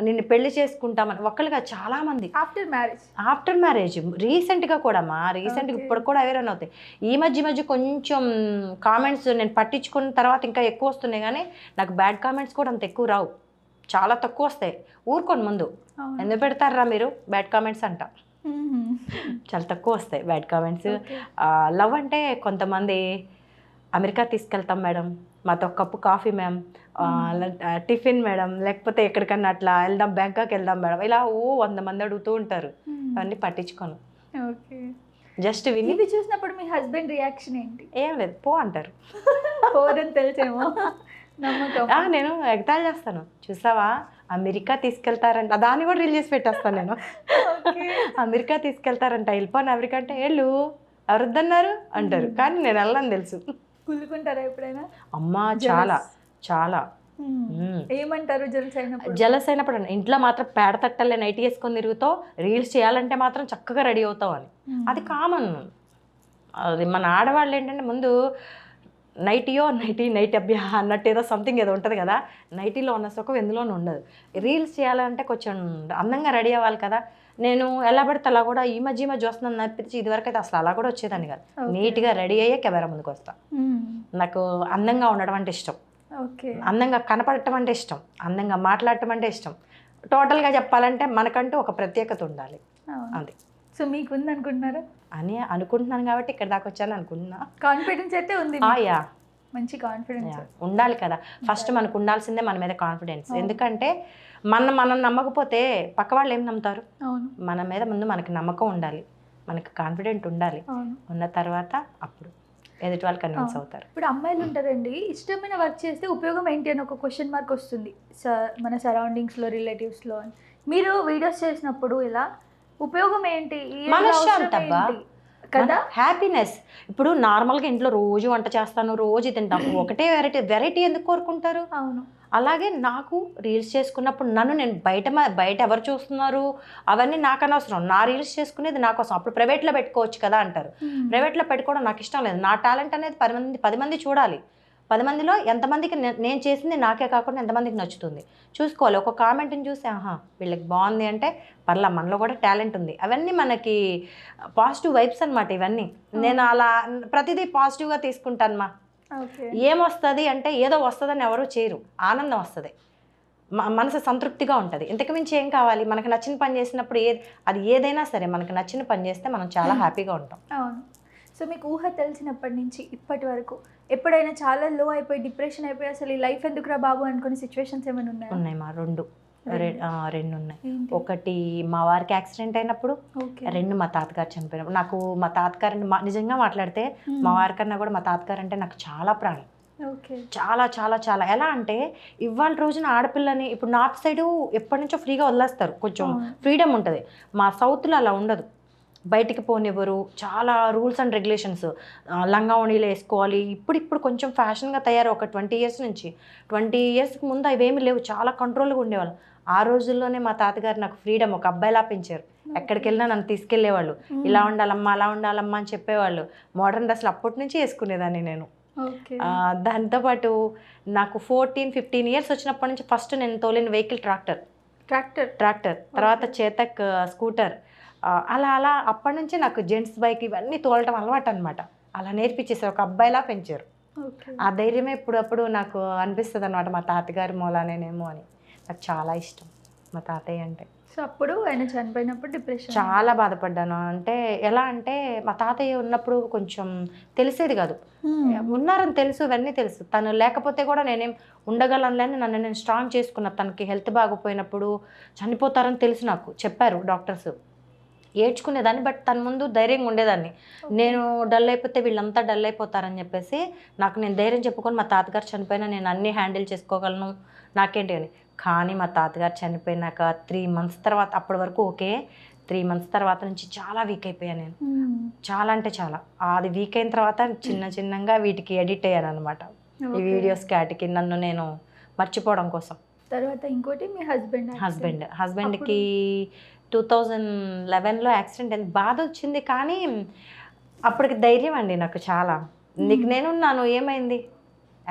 B: నిన్ను పెళ్లి చేసుకుంటామని ఒక్కరిగా చాలా మంది. ఆఫ్టర్ మ్యారేజ్ రీసెంట్గా కూడా రీసెంట్గా ఇప్పుడు కూడా అవే రన్ అవుతాయి. ఈ మధ్య కొంచెం కామెంట్స్ నేను పట్టించుకున్న తర్వాత ఇంకా ఎక్కువ వస్తున్నాయి, కానీ నాకు బ్యాడ్ కామెంట్స్ కూడా అంత ఎక్కువ రావు, చాలా తక్కువ వస్తాయి. ఊరుకోని ముందు ఎందుకు పెడతారా మీరు బ్యాడ్ కామెంట్స్ అంట, చాలా తక్కువ వస్తాయి బ్యాడ్ కామెంట్స్. లవ్ అంటే కొంతమంది అమెరికా తీసుకెళ్తాం మేడం, మాతో cup coffee ma'am, tiffin madam, లేకపోతే ఎక్కడికన్నా అట్లా వెళ్దాం, బ్యాంకాక్ వెళ్దాం మేడం, ఇలా 100 మంది అడుగుతూ ఉంటారు. అవన్నీ పట్టించుకోను.
A: ఓకే.
B: జస్ట్ విని
A: చూసినప్పుడు మీ హస్బెండ్ రియాక్షన్ ఏంటి?
B: ఏం లేదు, పో అంటారు.
A: పోదని తెలిసేమో నమ్మకం.
B: నేను ఎగతాళి చేస్తాను, చూసావా అమెరికా తీసుకెళ్తారంట, దాన్ని కూడా రిలీజ్ చేసి పెట్టేస్తాను నేను. అమెరికా తీసుకెళ్తారంట, వెళ్ళిపోను అమెరికా అంటే, వెళ్ళు ఎవరొద్దన్నారు అంటారు, కానీ నేను వెళ్ళని తెలుసు.
A: కుళ్ళుకుంటారా ఎప్పుడైనా?
B: అమ్మా చాలా చాలా.
A: ఏమంటారు
B: జలస్ అయినప్పుడు? ఇంట్లో మాత్రం పేడ తట్టలే నైట్ వేసుకొని తిరుగుతావు, రీల్స్ చేయాలంటే మాత్రం చక్కగా రెడీ అవుతావు అని. అది కామన్. అది మన ఆడవాళ్ళు ఏంటంటే ముందు నైట్ అభ్యా అన్నట్టు ఏదో సంథింగ్ ఏదో ఉంటుంది కదా, నైటీలో ఉన్న సుఖం ఎందులోనూ ఉండదు. రీల్స్ చేయాలంటే కొంచెం అందంగా రెడీ అవ్వాలి కదా. నేను ఎలా పడితే అలా కూడా ఈ మధ్య వస్తున్నాను నప్పించి, ఇదివరకు అయితే అసలు అలా కూడా వచ్చేదాన్ని కాదు. నీట్గా రెడీ అయ్యే కెమెరా ముందుకు వస్తా. నాకు అందంగా ఉండడం అంటే ఇష్టం, అందంగా కనపడటం అంటే ఇష్టం, అందంగా మాట్లాడటం అంటే ఇష్టం. టోటల్గా చెప్పాలంటే మనకంటూ ఒక ప్రత్యేకత ఉండాలి. అది
A: సో మీకు ఉంది అనుకుంటున్నారా?
B: అని అనుకుంటున్నాను కాబట్టి ఇక్కడ దాకా వచ్చాను అనుకుంటున్నా.
A: కాన్ఫిడెన్స్ అయితే ఉంది.
B: యా,
A: మంచి కాన్ఫిడెన్స్
B: ఉండాలి కదా. ఫస్ట్ మనకు ఉండాల్సిందే మన మీద కాన్ఫిడెన్స్. ఎందుకంటే మనం నమ్మకపోతే పక్క వాళ్ళు ఏం నమ్ముతారు? మన మీద ముందు మనకి నమ్మకం ఉండాలి, మనకి కాన్ఫిడెంట్ ఉండాలి. ఉన్న తర్వాత అప్పుడు ఎదుటి వాళ్ళు కన్విన్స్ అవుతారు.
A: ఇప్పుడు అమ్మాయిలు ఉంటారండి, ఇష్టమైన వర్క్ చేస్తే ఉపయోగం ఏంటి అని ఒక క్వశ్చన్ మార్క్ వస్తుంది మన సరౌండింగ్స్లో, రిలేటివ్స్లో. మీరు వీడియోస్ చేసినప్పుడు ఇలా ఉపయోగం ఏంటి?
B: మనశ్శాంతబ్బా కదా, హ్యాపీనెస్. ఇప్పుడు నార్మల్గా ఇంట్లో రోజు వంట చేస్తాను, రోజు తింటాము, ఒకటే వెరైటీ ఎందుకు కోరుకుంటారు?
A: అవును.
B: అలాగే నాకు రీల్స్ చేసుకున్నప్పుడు నేను బయట ఎవరు చూస్తున్నారు అవన్నీ నాకు అనవసరం. నా రీల్స్ చేసుకునేది నా కోసం. అప్పుడు ప్రైవేట్లో పెట్టుకోవచ్చు కదా అంటారు. ప్రైవేట్లో పెట్టుకోవడం నాకు ఇష్టం లేదు. నా టాలెంట్ అనేది 10 మంది చూడాలి. 10 మందిలో ఎంతమందికి నేను చేసింది నాకే కాకుండా ఎంతమందికి నచ్చుతుంది చూసుకోవాలి. ఒక కామెంట్ని చూసి వీళ్ళకి బాగుంది అంటే పర్లా, మనలో కూడా టాలెంట్ ఉంది. అవన్నీ మనకి పాజిటివ్ వైబ్స్ అనమాట. ఇవన్నీ నేను అలా ప్రతిదీ పాజిటివ్గా తీసుకుంటానమ్మా. ఏమొస్తుంది అంటే ఏదో వస్తుందని ఎవరూ చేయరు, ఆనందం వస్తుంది, మనసు సంతృప్తిగా ఉంటుంది. ఇంతకు మించి ఏం కావాలి? మనకు నచ్చిన పని చేసినప్పుడు అది ఏదైనా సరే మనకు నచ్చిన పని చేస్తే మనం చాలా హ్యాపీగా ఉంటాం.
A: అవును. సో మీకు ఊహ తెలిసినప్పటి నుంచి ఇప్పటి వరకు ఎప్పుడైనా చాలా లో అయిపోయి డిప్రెషన్ అయిపోయి అసలు ఈ లైఫ్ ఎందుకురా బాబు అనుకునే సిచ్యువేషన్స్ ఏమైనా ఉన్నాయా?
B: ఉన్నాయి మా, రెండు ఉన్నాయి. ఒకటి మా వారికి యాక్సిడెంట్ అయినప్పుడు, 2 మా తాతగారు చనిపోయినప్పుడు. నాకు మా తాతగారు నిజంగా మాట్లాడితే మా వారికన్నా కూడా మా తాతగారు అంటే నాకు చాలా ప్రాణం. చాలా చాలా చాలా. ఎలా అంటే ఇవాళ రోజున ఆడపిల్లని ఇప్పుడు నార్త్ సైడ్ ఎప్పటి నుంచో ఫ్రీగా వదిలేస్తారు, కొంచెం ఫ్రీడమ్ ఉంటుంది. మా సౌత్లో అలా ఉండదు, బయటికి పోనివ్వరు, చాలా రూల్స్ అండ్ రెగ్యులేషన్స్. లంగా ఓణీలు వేసుకోవాలి. ఇప్పుడు కొంచెం ఫ్యాషన్గా తయారు. ఒక 20 ఇయర్స్ నుంచి, 20 ఇయర్స్కి ముందు అవేమీ లేవు, చాలా కంట్రోల్గా ఉండేవాళ్ళు. ఆ రోజుల్లోనే మా తాతగారు నాకు ఫ్రీడమ్, ఒక అబ్బాయిలా పెంచారు. ఎక్కడికి వెళ్ళినా నన్ను తీసుకెళ్లేవాళ్ళు. ఇలా ఉండాలమ్మా, అలా ఉండాలమ్మా అని చెప్పేవాళ్ళు. మోడర్న్ డ్రెస్సులు అప్పటి నుంచి వేసుకునేదాన్ని నేను.
A: ఓకే.
B: దాంతోపాటు నాకు 14-15 ఇయర్స్ వచ్చినప్పటి నుంచి ఫస్ట్ నేను తోలిన వెహికల్ ట్రాక్టర్, తర్వాత చేతక్ స్కూటర్, అలా అలా అప్పటి నుంచి నాకు జెంట్స్ బైక్ ఇవన్నీ తోలటం అలవాటు అనమాట. అలా నేర్పించేసారు, ఒక అబ్బాయిలా పెంచారు.
A: ఓకే.
B: ఆ ధైర్యమే ఇప్పుడప్పుడు నాకు అనిపిస్తుంది అనమాట, మా తాతగారి మూలానేనేమో అని. నాకు చాలా ఇష్టం మా తాతయ్య అంటే.
A: సో అప్పుడు ఆయన చనిపోయినప్పుడు డిప్రెషన్.
B: చాలా బాధపడ్డాను. అంటే ఎలా అంటే మా తాతయ్య ఉన్నప్పుడు కొంచెం తెలిసేది కాదు, ఉన్నారని తెలుసు, ఇవన్నీ తెలుసు. తను లేకపోతే కూడా నేనేం ఉండగలనులేని నన్ను నేను స్ట్రాంగ్ చేసుకున్నా. తనకి హెల్త్ బాగోపోయినప్పుడు చనిపోతారని తెలుసు, నాకు చెప్పారు డాక్టర్స్. ఏడ్చుకునేదాన్ని, బట్ తన ముందు ధైర్యంగా ఉండేదాన్ని. నేను డల్ అయిపోతే వీళ్ళంతా డల్ అయిపోతారని చెప్పేసి నాకు నేను ధైర్యం చెప్పుకొని మా తాతగారు చనిపోయినా నేను అన్నీ హ్యాండిల్ చేసుకోగలను, నాకేంటి అని. కానీ మా తాతగారు చనిపోయినాక 3 months తర్వాత, అప్పటి వరకు ఓకే, 3 months తర్వాత నుంచి చాలా వీక్ అయిపోయాను నేను. చాలా అంటే చాలా. అది వీక్ అయిన తర్వాత చిన్నగా వీటికి ఎడిట్ అయ్యాను అనమాట, ఈ వీడియోస్కి వాటికి, నన్ను నేను మర్చిపోవడం కోసం.
A: తర్వాత ఇంకోటి మీ
B: హస్బెండ్కి 2011లో యాక్సిడెంట్ అయింది. బాధ వచ్చింది, కానీ అప్పటికి ధైర్యం అండి నాకు చాలా. నేనున్నాను, ఏమైంది,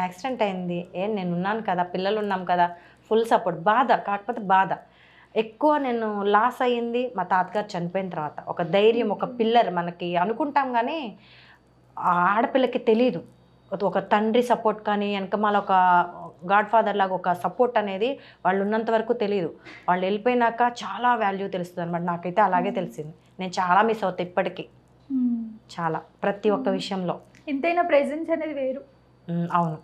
B: యాక్సిడెంట్ అయింది, నేనున్నాను కదా, పిల్లలు ఉన్నాం కదా, ఫుల్ సపోర్ట్. బాధ, కాకపోతే బాధ ఎక్కువ నేను లాస్ అయ్యింది మా తాతగారు చనిపోయిన తర్వాత. ఒక ధైర్యం, ఒక పిల్లర్ మనకి అనుకుంటాం, కానీ ఆ ఆడపిల్లకి తెలీదు. ఒక తండ్రి సపోర్ట్ కానీ వెనకమాల ఒక గాడ్ ఫాదర్ లాగా ఒక సపోర్ట్ అనేది వాళ్ళు ఉన్నంత వరకు తెలియదు. వాళ్ళు వెళ్ళిపోయినాక చాలా వాల్యూ తెలుస్తుంది అనమాట. నాకైతే అలాగే తెలిసింది. నేను చాలా మిస్ అవుతాను ఇప్పటికీ, చాలా, ప్రతి ఒక్క విషయంలో.
A: ఎంతైనా ప్రెజెన్స్ అనేది వేరు.
B: అవును.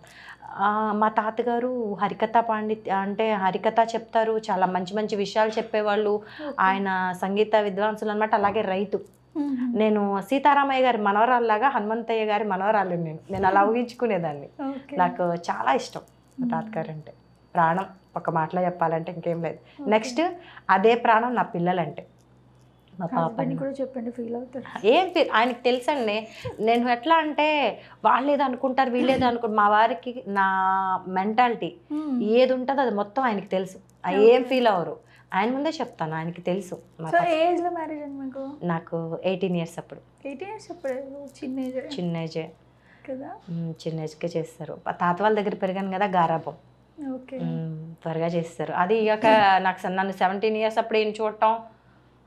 B: మా తాతగారు అంటే హరికథ చెప్తారు, చాలా మంచి మంచి విషయాలు చెప్పేవాళ్ళు. ఆయన సంగీత విద్వాంసులు అనమాట, అలాగే రైతు. నేను సీతారామయ్య గారి మనవరాల్లాగా హనుమంతయ్య గారి మనవరాలు. నేను అలా ఊహించుకునేదాన్ని. నాకు చాలా ఇష్టం మా తాతగారు అంటే, ప్రాణం. ఒక మాటలో చెప్పాలంటే ఇంకేం లేదు. నెక్స్ట్ అదే ప్రాణం నా పిల్లలంటే. మా పాపని
A: కూడా చెప్పండి, ఫీల్ అవుతారు.
B: ఆయనకి తెలుసండి. నేను ఎట్లా అంటే వాళ్ళేదో అనుకుంటారు, వీళ్ళేదో అనుకుంటారు. మా వారికి నా మెంటాలిటీ ఏది ఉంటుందో అది మొత్తం ఆయనకి తెలుసు. ఏం ఫీల్ అవ్వరు. ఆయన ముందే చెప్తాను, ఆయనకి తెలుసు.
A: ఏజ్లో మ్యారేజ్ అండి మీకు?
B: నాకు 18 years అప్పుడు.
A: 18 years అప్పుడు?
B: చిన్న ఏజే
A: కదా.
B: చిన్న ఏజ్కే చేస్తారు. తాత వాళ్ళ దగ్గర పెరిగాను కదా, గారాబం. త్వరగా చేస్తారు. అది ఇక నన్ను 17 years అప్పుడు ఈయన చూడటం,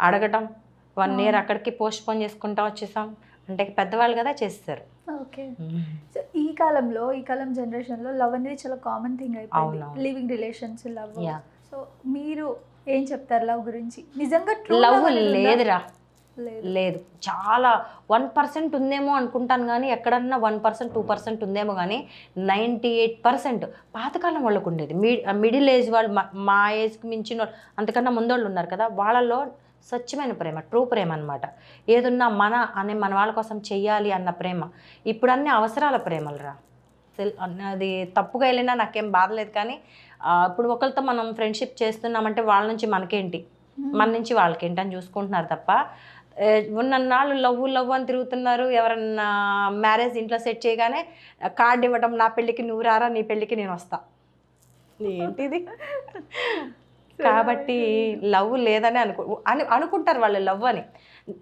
B: అడగటం, 1 year అక్కడికి పోస్ట్ పోన్ చేసుకుంటా వచ్చేసాం. అంటే పెద్దవాళ్ళు కదా, చేస్తారు.
A: ఓకే. సో ఈ కాలం జనరేషన్లో లవ్ అనేది చాలా కామన్ థింగ్ అయిపోయింది. Living relations, love. సో మీరు ఏం చెప్తారు లవ్ గురించి? నిజంగా
B: లవ్ లేదురా, లేదు. చాలా 1% ఉందేమో అనుకుంటాను, కానీ ఎక్కడన్నా 1%, 2% ఉందేమో, కానీ 98% పాతకాలం వాళ్ళకు ఉండేది. మిడిల్ ఏజ్ వాళ్ళు, మా ఏజ్కి మించిన వాళ్ళు, అంతకన్నా ముందోళ్ళు ఉన్నారు కదా, వాళ్ళల్లో స్వచ్ఛమైన ప్రేమ, ట్రూ ప్రేమ అనమాట. ఏదున్నా మన వాళ్ళ కోసం చెయ్యాలి అన్న ప్రేమ. ఇప్పుడు అన్ని అవసరాల ప్రేమలు రా. అది తప్పుగా వెళ్ళినా నాకేం బాధలేదు, కానీ ఇప్పుడు ఒకరితో మనం ఫ్రెండ్షిప్ చేస్తున్నామంటే వాళ్ళ నుంచి మనకేంటి, మన నుంచి వాళ్ళకేంటి అని చూసుకుంటున్నారు తప్ప, ఉన్నన్నాళ్ళు లవ్ అని తిరుగుతున్నారు. ఎవరన్నా మ్యారేజ్ ఇంట్లో సెట్ చేయగానే కార్డు ఇవ్వడం, నా పెళ్ళికి నువ్వు రారా, నీ పెళ్ళికి నేను వస్తా, ఏంటిది? కాబట్టి లవ్ లేదని అనుకుంటారు వాళ్ళు లవ్ అని.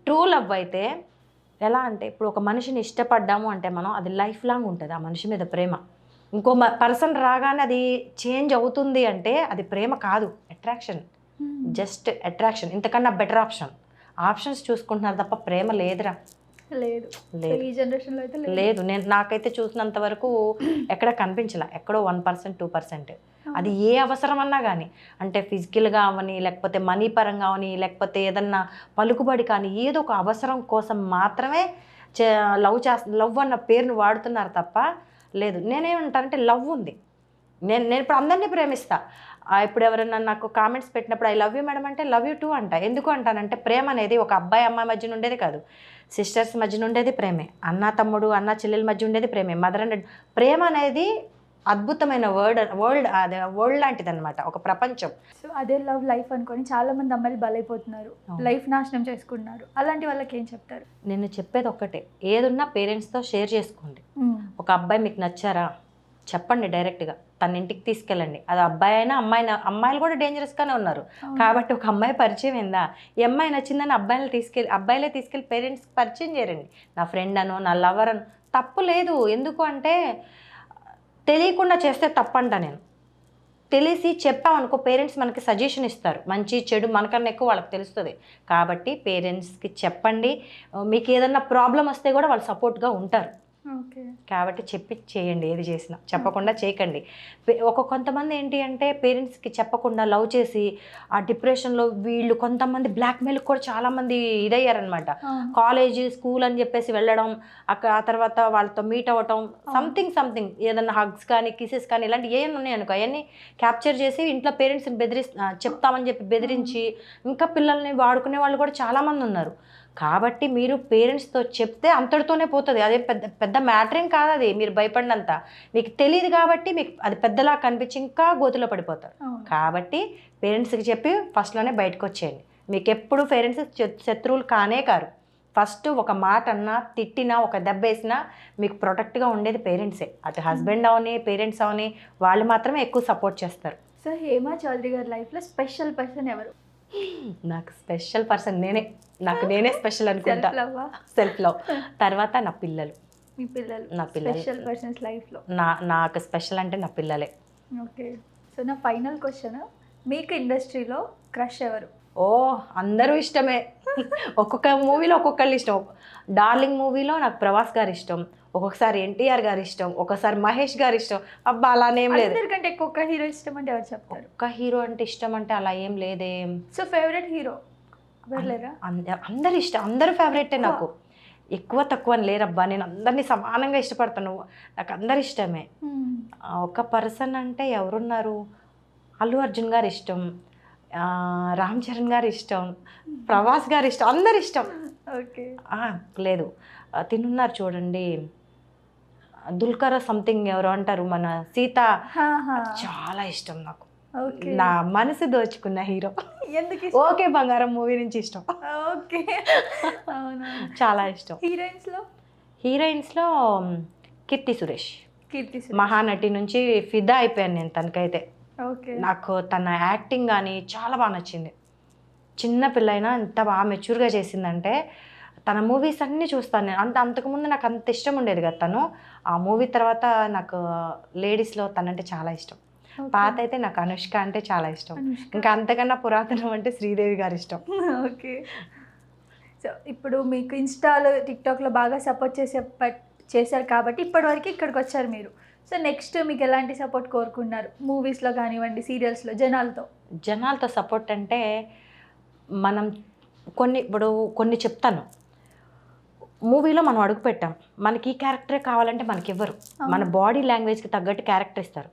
B: ట్రూ లవ్ అయితే ఎలా అంటే, ఇప్పుడు ఒక మనిషిని ఇష్టపడ్డాము అంటే మనం, అది లైఫ్ లాంగ్ ఉంటుంది ఆ మనిషి మీద ప్రేమ. ఇంకో పర్సన్ రాగానే అది చేంజ్ అవుతుంది అంటే అది ప్రేమ కాదు, అట్రాక్షన్, జస్ట్ అట్రాక్షన్. ఇంతకన్నా బెటర్ ఆప్షన్స్ చూసుకుంటున్నారు తప్ప ప్రేమ లేదురా.
A: లేదు. ఈ జనరేషన్లో అయితే
B: లేదు. నాకైతే చూసినంత వరకు ఎక్కడ కనిపించలే. ఎక్కడో 1%, 2%. అది ఏ అవసరం అన్నా కానీ, అంటే ఫిజికల్గా అవని, లేకపోతే మనీ పరంగా అవని, లేకపోతే ఏదన్నా పలుకుబడి కానీ, ఏదో ఒక అవసరం కోసం మాత్రమే లవ్ అన్న పేరును వాడుతున్నారు తప్ప లేదు. నేనేమంటానంటే లవ్ ఉంది. నేను ఇప్పుడు అందరినీ ప్రేమిస్తా. ఇప్పుడు ఎవరైనా నాకు కామెంట్స్ పెట్టినప్పుడు ఐ లవ్ యూ మేడం అంటే లవ్ యూ టూ అంట. ఎందుకు అంటానంటే, ప్రేమ అనేది ఒక అబ్బాయి అమ్మాయి మధ్య ఉండేది కాదు, సిస్టర్స్ మధ్య ఉండేది ప్రేమే, అన్న తమ్ముడు అన్న చెల్లెల మధ్య ఉండేది ప్రేమే, మదర్ అండ్ ప్రేమ అనేది అద్భుతమైన వరల్డ్ లాంటిది అనమాట, ఒక ప్రపంచం.
A: సో అదే లైఫ్ అనుకొని చాలా మంది అమ్మాయిలు బలైపోతున్నారు, లైఫ్ నాశనం చేసుకుంటున్నారు. అలాంటి వాళ్ళకి ఏం చెప్తారు?
B: నేను చెప్పేది ఒక్కటే, ఏదున్నా పేరెంట్స్తో షేర్ చేసుకోండి. ఒక అబ్బాయి మీకు నచ్చారా చెప్పండి, డైరెక్ట్గా తన ఇంటికి తీసుకెళ్ళండి. అది అబ్బాయి అయినా అమ్మాయిలు కూడా డేంజరస్గానే ఉన్నారు. కాబట్టి ఒక అమ్మాయి పరిచయం అయిందా, ఈ అమ్మాయి నచ్చిందని అబ్బాయిలే తీసుకెళ్ళి పేరెంట్స్కి పరిచయం చేయరండి. నా ఫ్రెండ్ అనో, నా లవర్ అనో, తప్పు లేదు. ఎందుకు అంటే తెలియకుండా చేస్తే తప్పంట నేను. తెలిసి చెప్పామనుకో పేరెంట్స్ మనకి సజెషన్ ఇస్తారు, మంచి చెడు మనకన్నా ఎక్కువ వాళ్ళకి తెలుస్తుంది. కాబట్టి పేరెంట్స్కి చెప్పండి. మీకు ఏదన్నా ప్రాబ్లం వస్తే కూడా వాళ్ళు సపోర్ట్గా ఉంటారు.
A: ఓకే.
B: కాబట్టి చెప్పి చేయండి, ఏది చేసినా చెప్పకుండా చేయకండి. కొంతమంది ఏంటి అంటే పేరెంట్స్కి చెప్పకుండా లవ్ చేసి ఆ డిప్రెషన్లో వీళ్ళు కొంతమంది బ్లాక్మెయిల్కి కూడా చాలామంది ఇదయ్యారనమాట. కాలేజ్ స్కూల్ అని చెప్పేసి వెళ్ళడం, అక్కడ ఆ తర్వాత వాళ్ళతో మీట్ అవ్వటం, సంథింగ్ ఏదన్నా హగ్స్ కానీ కిసెస్ కానీ ఇలాంటి ఏమైనా ఉన్నాయి అనుకో అవన్నీ క్యాప్చర్ చేసి ఇంట్లో పేరెంట్స్ని చెప్తామని చెప్పి బెదిరించి ఇంకా పిల్లల్ని వాడుకునే వాళ్ళు కూడా చాలామంది ఉన్నారు. కాబట్టి మీరు పేరెంట్స్తో చెప్తే అంతటితోనే పోతుంది. అదే పెద్ద పెద్ద మ్యాటరేం కాదు అది. మీరు భయపడినంత మీకు తెలియదు కాబట్టి మీకు అది పెద్దలా కనిపించి ఇంకా గోతులో పడిపోతారు. కాబట్టి పేరెంట్స్కి చెప్పి ఫస్ట్లోనే బయటకు వచ్చేయండి. మీకు ఎప్పుడు పేరెంట్స్ శత్రువులు కానే కారు. ఫస్ట్ ఒక మాట అన్నా, తిట్టినా, ఒక దెబ్బ వేసినా మీకు ప్రొటెక్ట్గా ఉండేది పేరెంట్సే. అటు హస్బెండ్ అవని పేరెంట్స్ అవని వాళ్ళు మాత్రమే ఎక్కువ సపోర్ట్ చేస్తారు.
A: సో హేమా చౌదరి గారి లైఫ్లో స్పెషల్ పర్సన్ ఎవరు?
B: నాకు స్పెషల్ పర్సన్ నేనే స్పెషల్ అనుకుంటా. Self love. తర్వాత నా పిల్లలు.
A: మీ పిల్లలు
B: నా పిల్లలు
A: స్పెషల్ పర్సన్స్ లైఫ్లో.
B: నాకు స్పెషల్ అంటే నా పిల్లలే.
A: ఓకే. సో నా ఫైనల్ క్వశ్చన్, మీకు ఇండస్ట్రీలో క్రష్ ఎవరు?
B: అందరూ ఇష్టమే. ఒక్కొక్క మూవీలో ఒక్కొక్కళ్ళు ఇష్టం. డార్లింగ్ మూవీలో నాకు ప్రభాస్ గారు ఇష్టం, ఒక్కొక్కసారి ఎన్టీఆర్ గారు ఇష్టం, ఒక్కొక్కసారి మహేష్ గారు ఇష్టం. అబ్బా అలానేం లేదు.
A: అందరికంటే ఒక్క హీరో ఇష్టం అంటే ఎవరు చెప్తారు?
B: ఒక్క హీరో అంటే ఇష్టం అంటే అలా ఏం లేదే.
A: సో ఫేవరెట్ హీరో ఎవరు?
B: అందరు ఇష్టం, అందరూ ఫేవరెటే నాకు. ఎక్కువ తక్కువ అని లేరబ్బా. నేను అందరినీ సమానంగా ఇష్టపడతాను. నాకు అందరు ఇష్టమే. ఒక పర్సన్ అంటే ఎవరున్నారు? అల్లు అర్జున్ గారు ఇష్టం, రామ్ చరణ్ గారు ఇష్టం, ప్రభాస్ గారు ఇష్టం, అందరు ఇష్టం.
A: ఓకే.
B: లేదు తినున్నారు చూడండి, దుల్కర్ సంథింగ్ ఎవరు అంటారు, మన సీత, చాలా ఇష్టం నాకు. నా మనసు దోచుకున్న హీరో.
A: ఎందుకు?
B: ఓకే బంగారం మూవీ నుంచి ఇష్టం.
A: ఓకే.
B: చాలా ఇష్టం.
A: హీరోయిన్స్లో
B: కీర్తి సురేష్. మహానటి నుంచి ఫిదా అయిపోయాను నేను తనకైతే. నాకు తన యాక్టింగ్ కానీ చాలా బాగా నచ్చింది. చిన్న పిల్ల అయినా ఎంత బాగా మెచ్యూర్గా చేసిందంటే తన మూవీస్ అన్నీ చూస్తాను నేను. అంతకుముందు నాకు అంత ఇష్టం ఉండేది కదా తను. ఆ మూవీ తర్వాత నాకు లేడీస్లో తనంటే చాలా ఇష్టం. పాత అయితే నాకు అనుష్క అంటే చాలా ఇష్టం. ఇంకా అంతకన్నా పురాతనం అంటే శ్రీదేవి గారి ఇష్టం.
A: ఓకే. సో ఇప్పుడు మీకు ఇన్స్టాలో టిక్టాక్లో బాగా సపోర్ట్ చేశారు కాబట్టి ఇప్పటివరకు ఇక్కడికి వచ్చారు మీరు. సో నెక్స్ట్ మీకు ఎలాంటి సపోర్ట్ కోరుకున్నారు? మూవీస్లో కానివ్వండి, సీరియల్స్లో జనాలతో సపోర్ట్ అంటే
B: మనం కొన్ని చెప్తాను. మూవీలో మనం అడుగు పెట్టాం, మనకి ఈ క్యారెక్టరే కావాలంటే మనకి ఇవ్వరు. మన బాడీ లాంగ్వేజ్కి తగ్గట్టు క్యారెక్టర్ ఇస్తారు.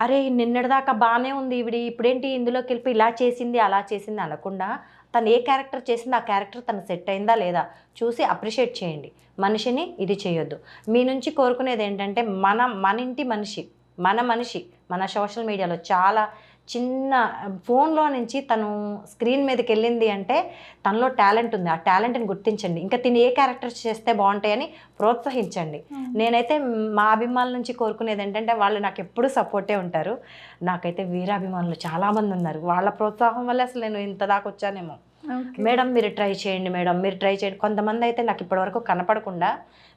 B: అరే నిన్నటిదాకా బాగానే ఉంది ఇప్పుడేంటి ఇందులోకి వెళ్ళి ఇలా చేసింది అలా చేసింది అనకుండా తను ఏ క్యారెక్టర్ చేసిందో ఆ క్యారెక్టర్ తను సెట్ అయిందా లేదా చూసి అప్రిషియేట్ చేయండి. మనిషిని ఇది చేయొద్దు. మీ నుంచి కోరుకునేది ఏంటంటే మన ఇంటి మనిషి, మన సోషల్ మీడియాలో చాలా చిన్న ఫోన్లో నుంచి తను స్క్రీన్ మీదకి వెళ్ళింది అంటే తనలో టాలెంట్ ఉంది. ఆ టాలెంట్ని గుర్తించండి. ఇంకా తిని ఏ క్యారెక్టర్స్ చేస్తే బాగుంటాయని ప్రోత్సహించండి. నేనైతే మా అభిమానుల నుంచి కోరుకునేది ఏంటంటే వాళ్ళు నాకు ఎప్పుడూ సపోర్టే ఉంటారు. నాకైతే వీరాభిమానులు చాలామంది ఉన్నారు. వాళ్ళ ప్రోత్సాహం వల్ల అసలు నేను ఇంత దాకా వచ్చానేమో. మేడం మీరు ట్రై చేయండి. కొంతమంది అయితే నాకు ఇప్పటివరకు కనపడకుండా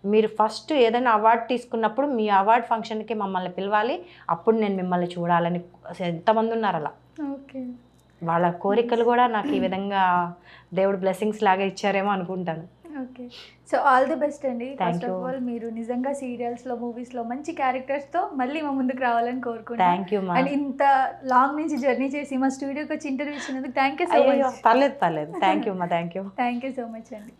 B: మీరు ఫస్ట్ ఏదైనా అవార్డు తీసుకున్నప్పుడు మీ అవార్డు ఫంక్షన్కి మమ్మల్ని పిలవాలి, అప్పుడు నేను మిమ్మల్ని చూడాలని ఎంతమంది ఉన్నారు అలా. వాళ్ళ కోరికలు కూడా నాకు ఈ విధంగా దేవుడు బ్లెస్సింగ్స్ లాగా ఇచ్చారేమో అనుకుంటాను.
A: Okay. So all the best అండి. ఫస్ట్ ఆఫ్ ఆల్ మీరు నిజంగా సీరియల్స్లో మూవీస్లో మంచి క్యారెక్టర్స్తో మళ్ళీ మా ముందుకు రావాలని కోరుకుంటున్నాను.
B: థ్యాంక్ యూ మా.
A: అండ్ ఇంత లాంగ్ నుంచి జర్నీ చేసి మా స్టూడియోకి వచ్చి ఇంటర్వ్యూ ఇచ్చినందుకు థ్యాంక్ యూ సో మచ్.
B: పర్లేదు. థ్యాంక్ యూ మా. థ్యాంక్ యూ సో
A: మచ్ అండి.